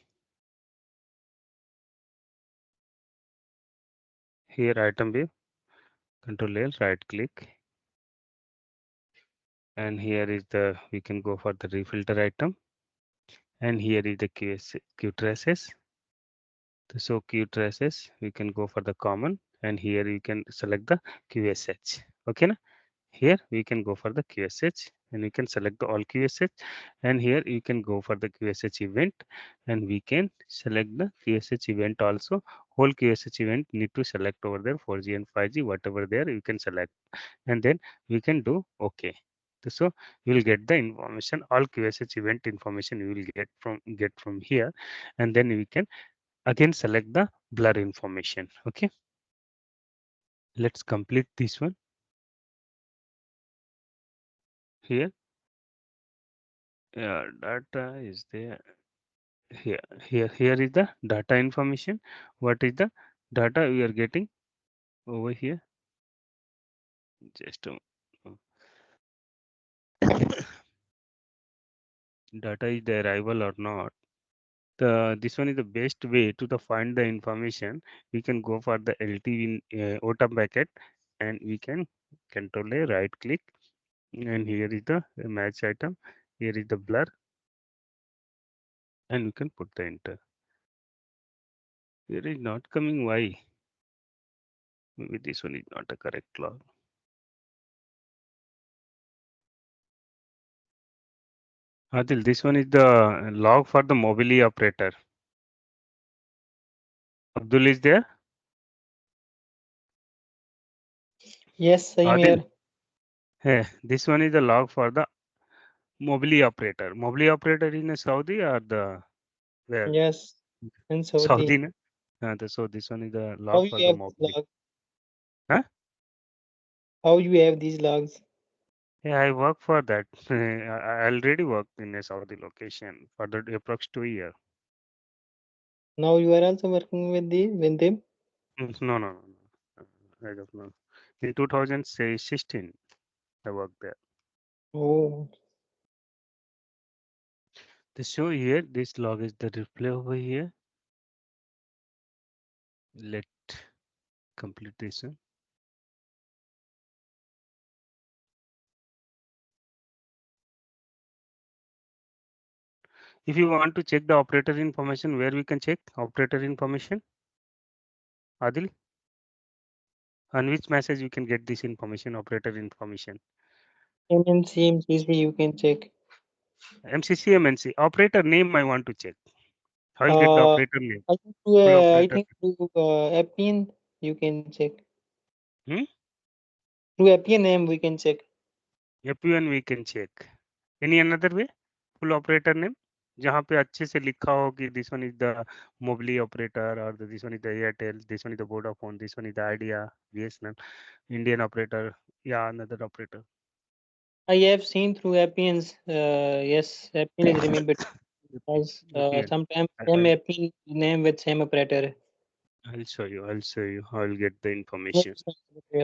Here item view, control L, right click. And here is the, we can go for the refilter item. And here is the Q traces. So Q traces, we can go for the common. And here you can select the QSH. Okay. Na? Here we can go for the QSH and we can select the all QSH, and here you can go for the QSH event and we can select the QSH event also. Whole QSH event need to select over there, 4G and 5G, whatever there you can select, and then we can do OK. So you will get the information, all QSH event information you will get from here, and then we can again select the blur information. Okay, let's complete this one. Here data is there. Here is the data information. What is the data we are getting over here? Just data is the arrival or not. This one is the best way to find the information. We can go for the LT in OTA packet, and we can control a right click, and here is the match item. Here is the blur, and we can put the enter. Here is not coming. Why? Maybe this one is not a correct log. Adil, this one is the log for the mobile operator. Abdul is there?
Yes, I'm
Adil.
here.
Hey, this one is the log for the mobile operator. Mobile operator in Saudi or the where?
Yes, in
Saudi.
Saudi.
Na? So this one is the
How
log for
you
the
have these
mobile.
logs?
Huh?
How you have these logs?
Yeah, I work for that. I already worked in a Saudi location for the approx 2 years.
Now you are also working with them?
No. I don't know. In 2016, I worked there.
Oh,
The show here, this log is the replay over here. Let complete this one. If you want to check the operator information, where we can check operator information? Adil, on which message you can get this information, operator information?
MNC, MCC, you can check.
MCC, MNC, operator name I want to check. How will get the
Uh,
operator name?
I think
Full
I
operator.
think through Appian you can check.
Hmm?
Through Appian name we can check.
FUN we can check. Any another way? Full operator name? जहाँ पे अच्छे से लिखा हो कि this one is the Mobily operator और this one is the Airtel, this one is the Vodafone, this one is the Idea, BSNL, Indian operator या another operator.
I have seen through Appian's. Yes, Appian is remembered because
APN.
sometimes same Appian name with same operator.
I'll show you. I'll get the
Yes,
information.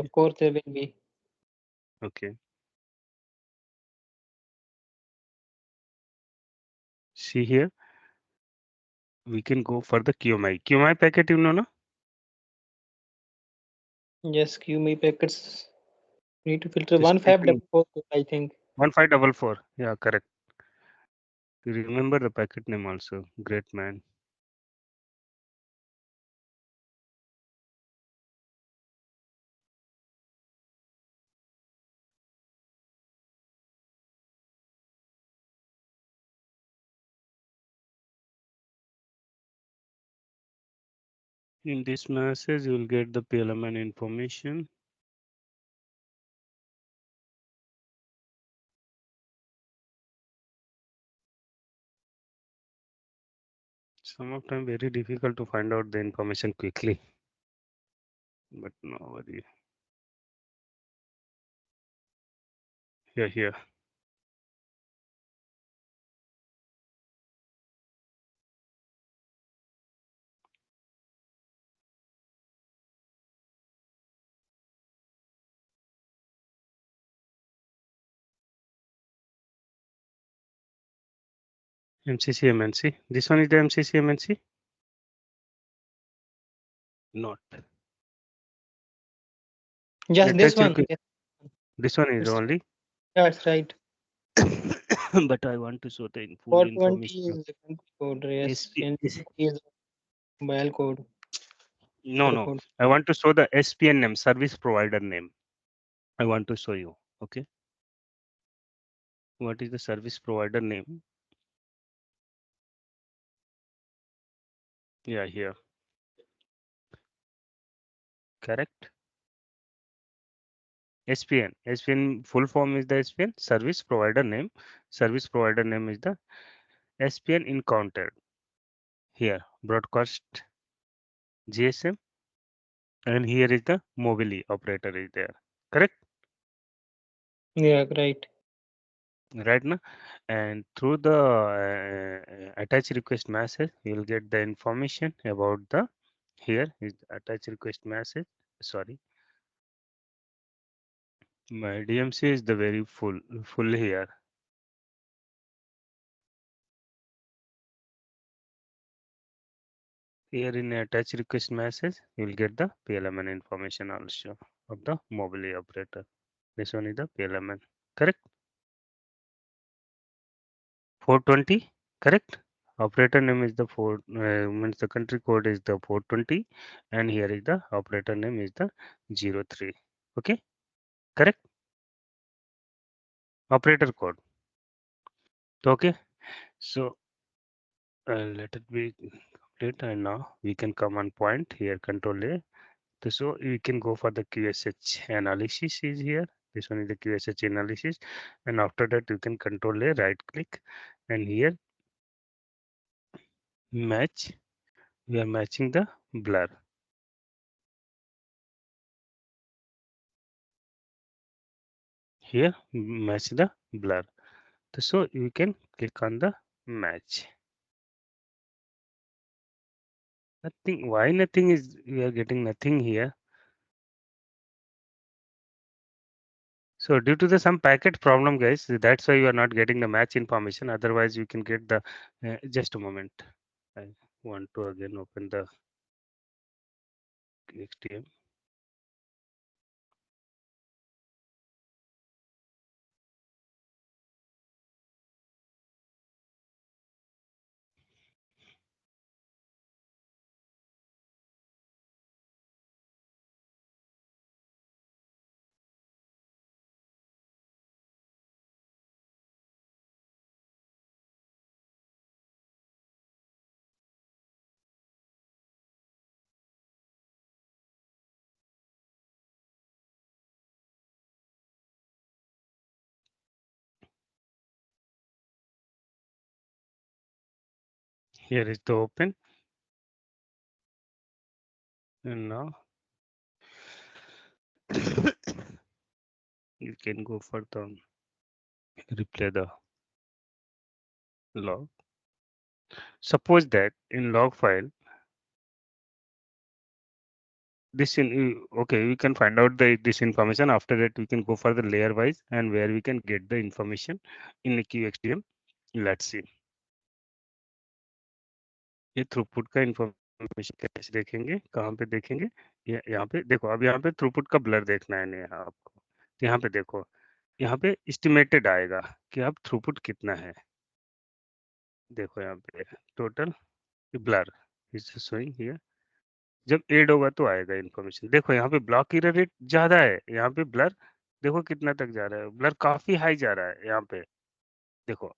of course there will be.
Okay. See here, we can go for the QMI. QMI packet, you know, no?
Yes, QME packets need to filter
Just typing
1544, I think.
1544. Yeah, correct. You remember the packet name also. Great man. In this message, you will get the PLMN information. Some of time very difficult to find out the information quickly, but no worry. Here. MCC MNC. This one is the MCC MNC? Not.
Just this
Attach
one.
request.
Yes,
This one is only.
that's right.
But I want to show the full
420
information.
is the country code. Yes,
SP,
and
S-
is the mobile code.
no.
Code.
I want to show the SPN name, service provider name. I want to show you. Okay. What is the service provider name? Yeah, here. Correct. SPN. SPN full form is the SPN service provider name. Service provider name is the SPN encountered. Here, broadcast GSM, and here is the mobile operator is there. Correct.
Yeah, right.
Right now, and through the attach request message, you will get the information about the here is attach request message. Sorry, my DMC is the very full here. Here in attach request message, you will get the PLMN information also of the mobile operator. This one is the PLMN. Correct. 420. Correct. Operator name is the means the country code is the 420, and here is the operator name is the 03. Okay. Correct. Operator code. Okay. So let it be complete, and now we can come on point here. Control A. So we can go for the QSH analysis is here. This one is the QSH analysis, and after that you can control A, right click, and here match. We are matching the blur. Here match the blur. So you can click on the match. Nothing. Why nothing is we are getting nothing here? So due to the some packet problem, guys, that's why you are not getting the match information. Otherwise, you can get the. Just a moment. I want to again open the Qxdm. Here is the open. And now you can go for the replay the log. Suppose that in log file, this okay, we can find out this information. After that, we can go for the layer wise and where we can get the information in the Qxdm. Let's see. ये throughput का information कैसे देखेंगे, कहाँ पे देखेंगे? यहाँ पे देखो, अब यहाँ पे थ्रूपुट का ब्लर देखना है नहीं आपको, तो यहाँ पे देखो, यहाँ पे एस्टिमेटेड आएगा कि अब थ्रूपुट कितना है। देखो यहाँ पे total blur is showing here. जब एड होगा तो आएगा इन्फॉर्मेशन। देखो यहाँ पे ब्लॉक एरर रेट ज्यादा है, यहाँ पे ब्लर देखो कितना तक जा रहा है, ब्लर काफी हाई जा रहा है यहाँ पे। देखो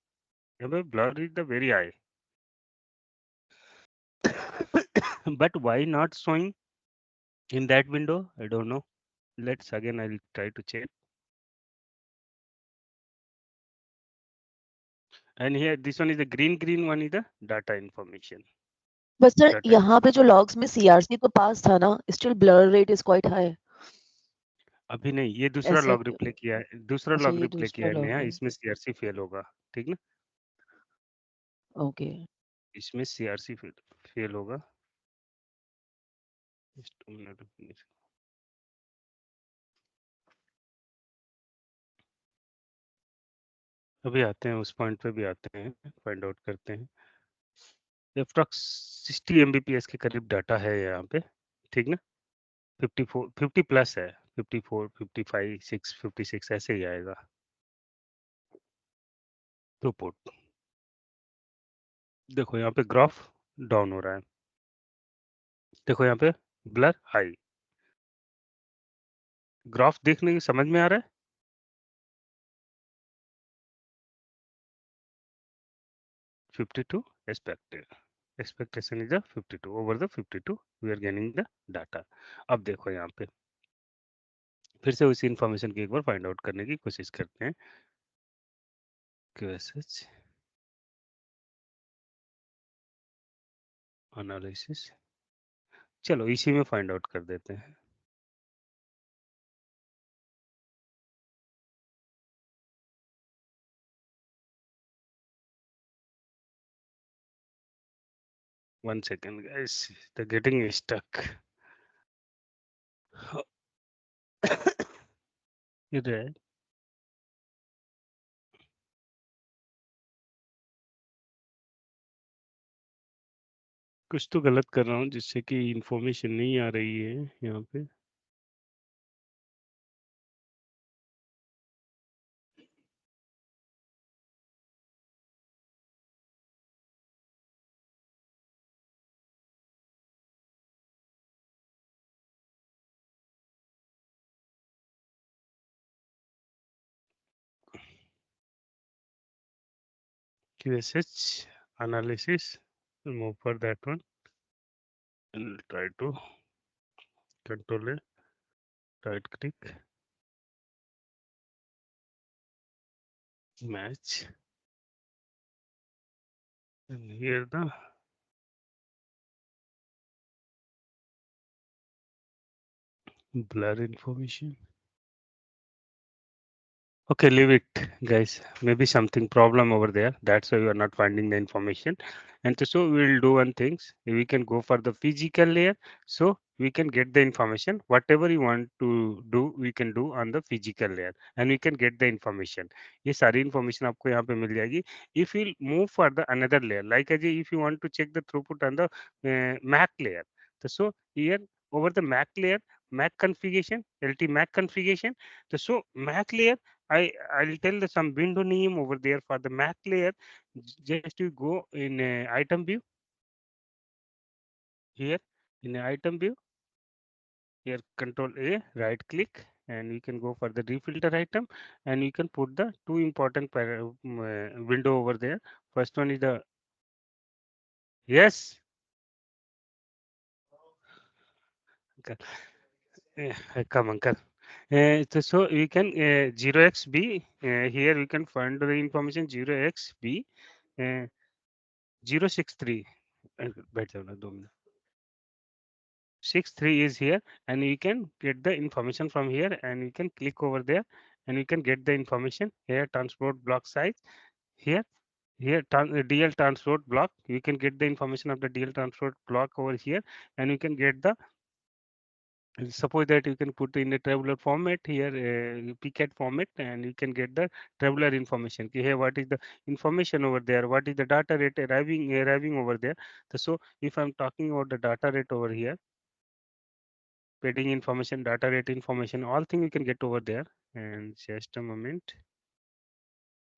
यहाँ पे blur is the very high, but why not showing in that window? I don't know. Let's again, I'll try to check. And here this one is the green one is the data information.
बस sir
Data
यहाँ पे जो logs में CRC तो पास था ना, still blur rate is quite high.
अभी नहीं, ये दूसरा
ऐसा
लॉग
क्यों?
रिप्ले किया है, दूसरा
अच्छा,
लॉग
ये
रिप्ले
दूसरा
किया है
लॉग
नया,
है।
इसमें सीआरसी फेल होगा, ठीक ना?
ओके,
इसमें सीआरसी फेल होगा। Just a minute, please. अभी आते हैं उस पॉइंट पे भी आते हैं, फाइंड आउट करते हैं। अप्रॉक्स 60 mbps के करीब डाटा है यहाँ पे, ठीक ना? 54 50 प्लस है, 54 55 6 56 ऐसे ही आएगा थ्रूपुट। देखो यहाँ पे ग्राफ डाउन हो रहा है, देखो यहाँ पे ब्लर हाई। ग्राफ देखने की समझ में आ रहा है? $52 expectation is a 52 over the 52 we are getting the data। अब देखो यहाँ पे फिर से उसी इंफॉर्मेशन की एक बार फाइंड आउट करने की कोशिश करते हैं। QSH एनालिसिस, चलो इसी में फाइंड आउट कर देते हैं। One second guys, they're getting stuck। इधर है, कुछ तो गलत कर रहा हूँ जिससे कि इंफॉर्मेशन नहीं आ रही है यहाँ पे। QSH analysis, move for that one and try to control it, right click, match, and here the blur information। Okay, leave it guys, maybe something problem over there, that's why you are not finding the information। And so we'll do one things, we can go for the physical layer, so we can get the information whatever you want to do, we can do on the physical layer and we can get the information। ये सारी information आपको यहाँ पे मिल जाएगी। If you move for the another layer, like if you want to check the throughput on the Mac layer, so here over the Mac layer, Mac configuration, LT Mac configuration, so Mac layer, I'll tell the some window name over there for the Mac layer. Just you go in item view, here in item view, here control A, right click, and you can go for the refilter item and you can put the two important window over there। First one is the, yes, come uncle। So we can 0xb, here we can find the information 0xb 063 बैठ जाओ ना 2 minute. 6.3 is here, and you can get the information from here, and you can click over there, and you can get the information here. Transport block size here. Here DL transport block, you can get the information of the DL transport block over here, and you can get the, suppose that you can put in a tabular format here, pcat format, and you can get the tabular information. Okay, here what is the information over there, what is the data rate arriving over there. So if I'm talking about the data rate over here, padding information, data rate information, all thing you can get over there. And just a moment,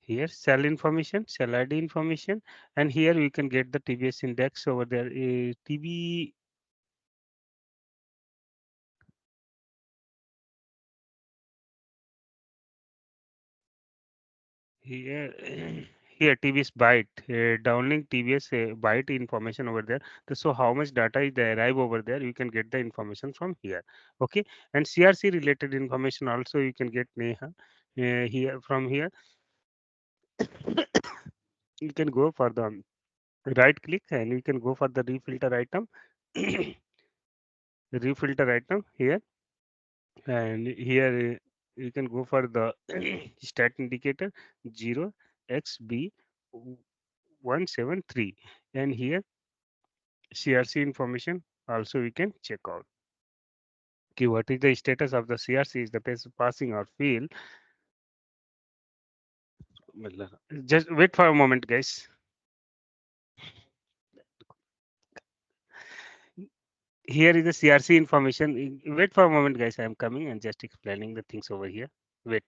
here cell information, cell ID information, and here we can get the TBS index over there. TB here here TBS byte, downlink TBS byte information over there. So how much data is there arrive over there, you can get the information from here. Okay, and CRC related information also you can get Neha here from here. You can go for the right click, and you can go for the refilter item. Refilter item here, and here you can go for the stat indicator 0xb173, and here CRC information also we can check out. Okay, what is the status of the CRC, is the passing or fail. Just wait for a moment, guys. Here is the CRC information. Wait for a moment, guys. I am coming and just explaining the things over here. Wait.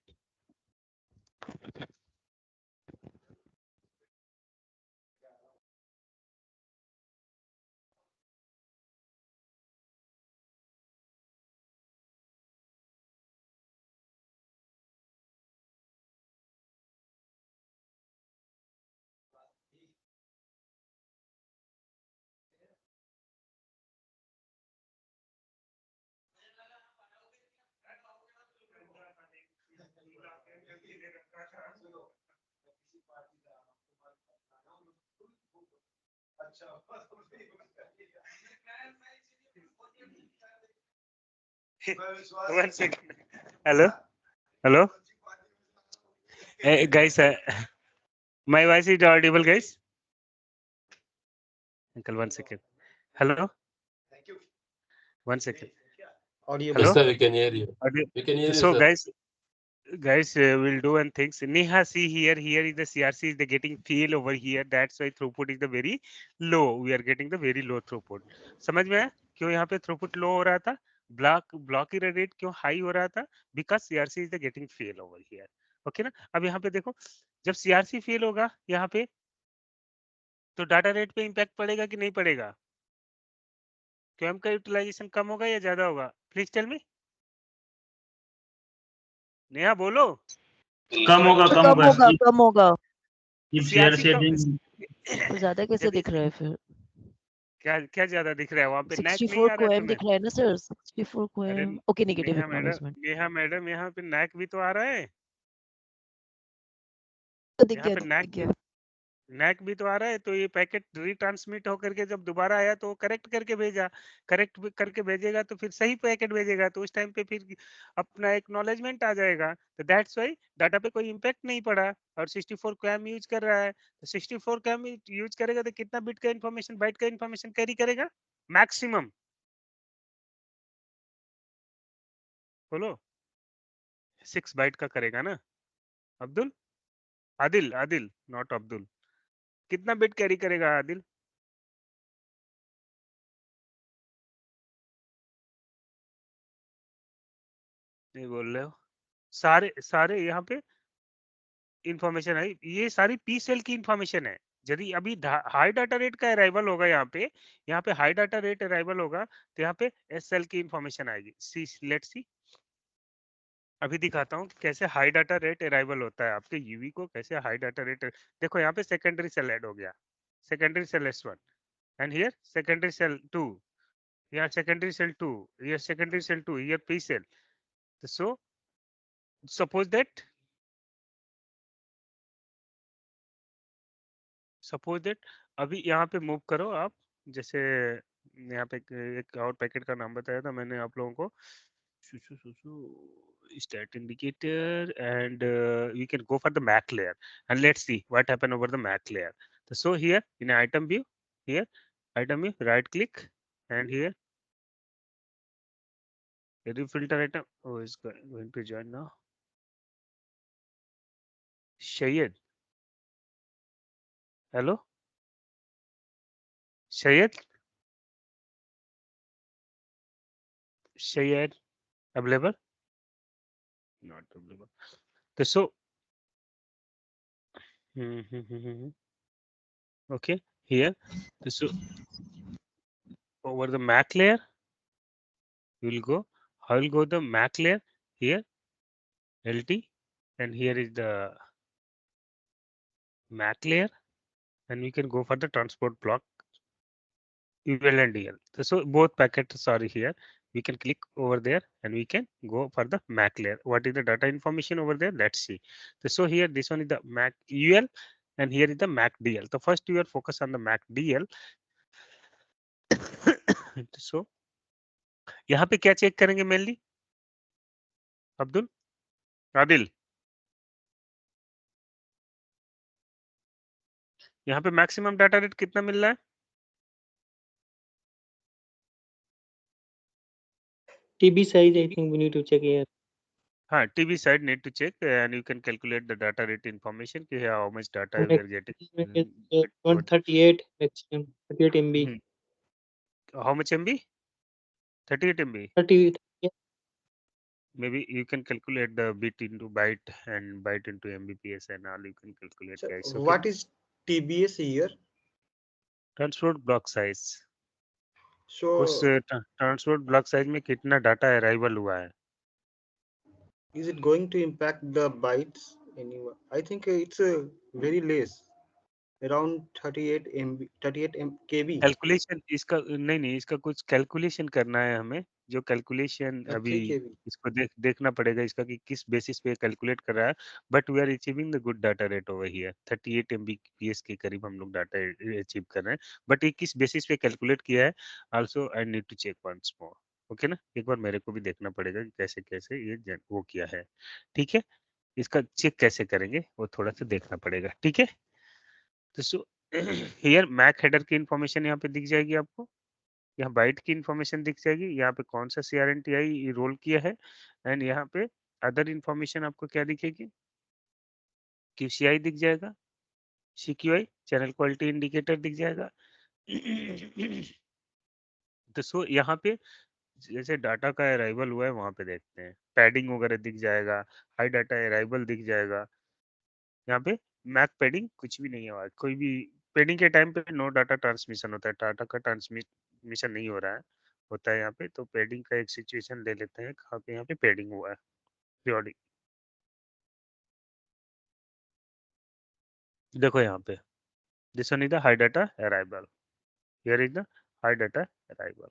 One second. Hello. Hello. Guys, my voice is audible, guys. Uncle, 1 second. Hello.
Thank you.
1 second.
Audible.
Yes,
Hello.
sir, we can hear you. We can hear you,
So
sir.
guys, we'll do one things. Neha, see here. Here is the CRC is the getting fail over here. That's why throughput is the very low. We are getting the very low throughput. समझ में आया क्यों यहाँ पे throughput low हो रहा था? Block rate क्यों high हो रहा था? Because CRC is the getting fail over here. Okay ना? अब यहाँ पे देखो, जब CRC fail होगा यहाँ पे, तो डाटा रेट पे इम्पैक्ट पड़ेगा कि नहीं पड़ेगा? क्यूएम का यूटिलाइजेशन कम होगा या ज्यादा होगा? Please tell me. नेहा बोलो.
कम होगा
तो
कम
कम
होगा
होगा कम होगा.
if
CRC
CRC
कम,
तो ज्यादा कैसे
यदि
दिख रहा है फिर?
क्या क्या ज्यादा दिख रहा है वहां पे? नैक नहीं
64
आ रहा है
कोएम
तुम्हें?
दिख रहा है ना सर? 64
अरे
कोएम. Okay, negative acknowledgement.
Neha madam यहाँ पे नैक भी तो आ रहा है.
तो दिख
यहाँ
गया
पे
दिख गया.
नैक भी तो आ रहा है. तो ये पैकेट रिट्रांसमिट होकर के जब दोबारा आया तो करेक्ट करके भेजा. करेक्ट करके भेजेगा तो फिर सही पैकेट भेजेगा, तो उस टाइम पे फिर अपना एक्नॉलेजमेंट आ जाएगा. तो दैट्स वाई डाटा पे कोई इम्पैक्ट नहीं पड़ा. और 64 कैम यूज कर रहा है, तो 64 कैम यूज करेगा तो कितना बिट का इन्फॉर्मेशन, बाइट का इन्फॉर्मेशन कैरी करेगा? मैक्सिमम. बोलो. 6 बाइट का करेगा ना अब्दुल? आदिल, आदिल नॉट अब्दुल. कितना बिट कैरी करेगा आदिल? नहीं बोल रहे हो. सारे सारे यहाँ पे इंफॉर्मेशन है, ये सारी पी सेल की इंफॉर्मेशन है. यदि अभी हाई डाटा रेट का अराइवल होगा यहाँ पे हाई डाटा रेट अराइवल होगा, तो यहाँ पे एस सेल की इंफॉर्मेशन आएगी. See let's see. अभी दिखाता हूँ कैसे हाई डाटा रेट अराइवल होता है आपके यूवी को, कैसे हाई डाटा रेट. देखो यहाँ पे सेकेंडरी सेल ऐड हो गया. Secondary cell S1, and here secondary cell 2, here secondary cell 2, here secondary cell 2, here p cell. So suppose that अभी यहाँ पे मूव करो आप. जैसे यहाँ पे एक और पैकेट का नाम बताया था मैंने आप लोगों को, stat indicator, and we can go for the MAC layer and let's see what happen over the MAC layer. So here in item view, here item view, right click, and here every filter item. Oh, is going to join now. Shayed, hello, Shayed, Shayed, available? Not available. So okay, here, so over the MAC layer, you will go. I will go the MAC layer here, LT, and here is the MAC layer, and we can go for the transport block UL and DL. So both packets are here. We can click over there and we can go for the MAC layer. What is the data information over there? Let's see. So here this one is the MAC UL and here is the MAC DL. So first you are focused on the MAC DL. So यहाँ पे क्या check करेंगे mainly Abdul Adil? यहाँ पे maximum data rate कितना मिल रहा है?
TB size, I think we need to check here.
हाँ, TB side need to check and you can calculate the data rate information कि how much data we are getting.
138 maximum, 38 MB.
How much MB? 38 MB.
30.
Maybe you can calculate the bit into byte and byte into Mbps and all you can calculate,
So
guys. Okay?
what is TBS here?
Transport block size.
So
उस transport block size में कितना data arrival हुआ है?
is it going to impact the bytes anyway? I think it's very less, around 38 MB, 38 KB.
Calculation इसका नहीं इसका कुछ calculation करना है हमें, जो कैलकुलेशन अभी
3 KB.
इसको देखना पड़ेगा इसका कि किस बेसिस पे कैलकुलेट कर रहा है, but we are achieving the good data rate over here 38 Mbps के करीब हम लोग डाटा अचीव कर रहे हैं, बट ये किस बेसिस पे कैलकुलेट किया है also I need to check once more. Okay ना, एक बार मेरे को भी देखना पड़ेगा कि कैसे कैसे ये वो किया है. ठीक है, इसका चेक कैसे करेंगे वो थोड़ा सा देखना पड़ेगा. ठीक है, तो सो हियर मैक हेडर की इंफॉर्मेशन यहाँ पे दिख जाएगी आपको, यहाँ बाइट की इंफॉर्मेशन दिख जाएगी, यहाँ पे कौन सा CRNTI रोल किया है, एंड यहाँ पे अदर इंफॉर्मेशन आपको क्या दिखेगी, QCI दिख जाएगा, CQI चैनल क्वालिटी इंडिकेटर दिख जाएगा. तो सो यहाँ पे जैसे डाटा का अराइवल हुआ है वहां पे देखते हैं, पैडिंग वगैरह दिख जाएगा, हाई डाटा अराइवल दिख जाएगा. यहाँ पे मैक पैडिंग कुछ भी नहीं है, कोई भी पैडिंग के टाइम पे नो डाटा ट्रांसमिशन होता है, डाटा का ट्रांसमिशन नहीं हो रहा है, होता है यहाँ पे. तो पैडिंग का एक सिचुएशन ले लेते हैं कहाँ पे यहाँ पे पैडिंग हुआ है पीरियोडिक. देखो यहाँ पे this one is the high data arrival, here is the high data arrival.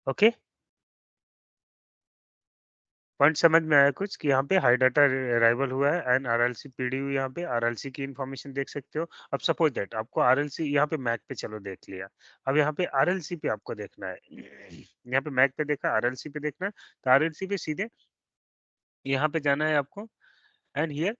Okay, point समझ में आया कुछ कि यहाँ पे हाई डाटा अराइवल हुआ है एंड RLC पीडी हुई, यहाँ पे RLC की इंफॉर्मेशन देख सकते हो. अब सपोज दैट आपको RLC यहाँ पे मैक पे चलो देख लिया, अब यहाँ पे RLC पे आपको देखना है, यहाँ पे मैक पे देखा, RLC पे देखना है, तो RLC पे सीधे यहाँ पे जाना है आपको and here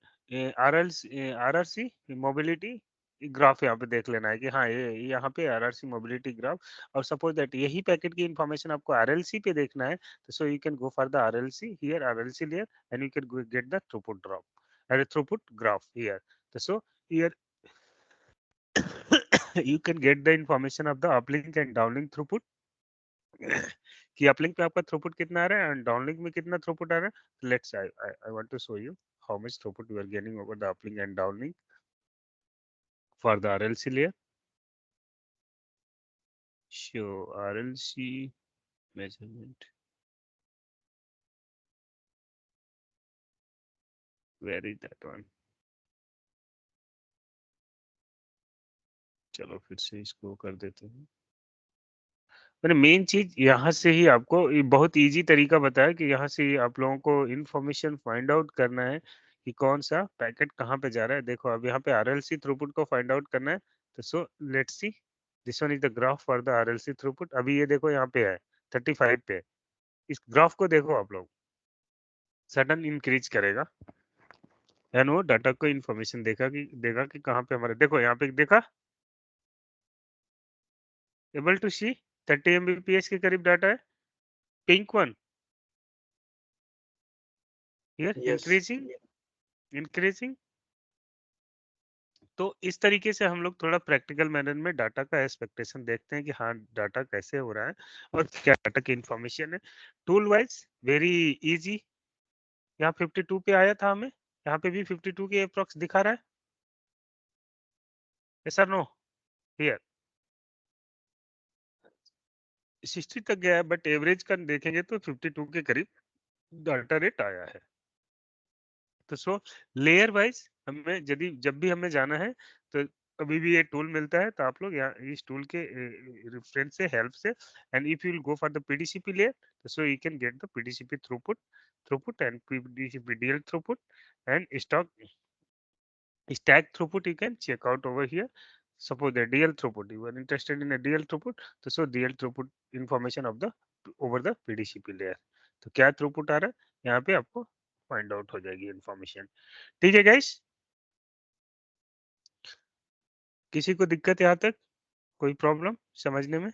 RRC mobility graph यहाँ पे देख लेना है कि हाँ ये यहाँ पे RRC मोबिलिटी ग्राफ. और सपोज दैट यही पैकेट की इंफॉर्मेशन आपको RLC पे देखना है, तो so you can go for the RLC here, RLC layer, and you can get the throughput drop and throughput graph here. So here you can get the information of the uplink and downlink throughput कि uplink पे आपका throughput कितना आ रहा है and downlink में कितना throughput आ रहा है. Let's I want to show you how much throughput you are getting over the uplink and downlink for the RLC layer. Show RLC measurement. Where is that one? चलो फिर से इसको कर देते हैं. मैंने मेन चीज यहाँ से ही आपको बहुत इजी तरीका बताया कि यहाँ से आप लोगों को इंफॉर्मेशन फाइंड आउट करना है कि कौन सा पैकेट कहाँ पे जा रहा है। देखो अब यहाँ पे RLC थ्रूपुट को फाइंड आउट करना है, तो so let's see this one is the graph for the RLC throughput. अभी ये देखो यहाँ पे है 35 पे, इस ग्राफ को देखो आप लोग, सडन इंक्रीज करेगा एंड वो डाटा को इन्फॉर्मेशन देगा कि कहाँ पे हमारे, देखो यहाँ पे देखा, एबल टू सी 30 Mbps के करीब डाटा है, pink one here
Yes.
Increasing. तो इस तरीके से हम लोग थोड़ा प्रैक्टिकल मैनर में डाटा का एक्सपेक्टेशन देखते हैं कि हाँ डाटा कैसे हो रहा है और क्या डाटा की इंफॉर्मेशन है। Tool wise very easy. यहाँ 52 पे आया था हमें, यहाँ पे भी 52 के अप्रोक्स दिखा रहा है, यस और नो? हियर 60 तक गया है, बट एवरेज का देखेंगे तो 52 के करीब डाटा रेट आया है। तो सो लेयर वाइज हमें जब भी हमें जाना है तो कभी भी ये टूल मिलता है तो आप लोग यहाँ इस टूल के रेफरेंस से, हेल्प से, and if you will go for the PDCP layer, so you can get the PDCP throughput and PDCP DL throughput and stack throughput you can check out over here. Suppose the DL throughput, you are interested in a DL throughput, so DL throughput information of the over the PDCP layer. तो क्या throughput आ रहा है यहाँ पे आपको find out हो जाएगी इंफॉर्मेशन। ठीक है गाइस, किसी को दिक्कत यहाँ तक, कोई प्रॉब्लम समझने में?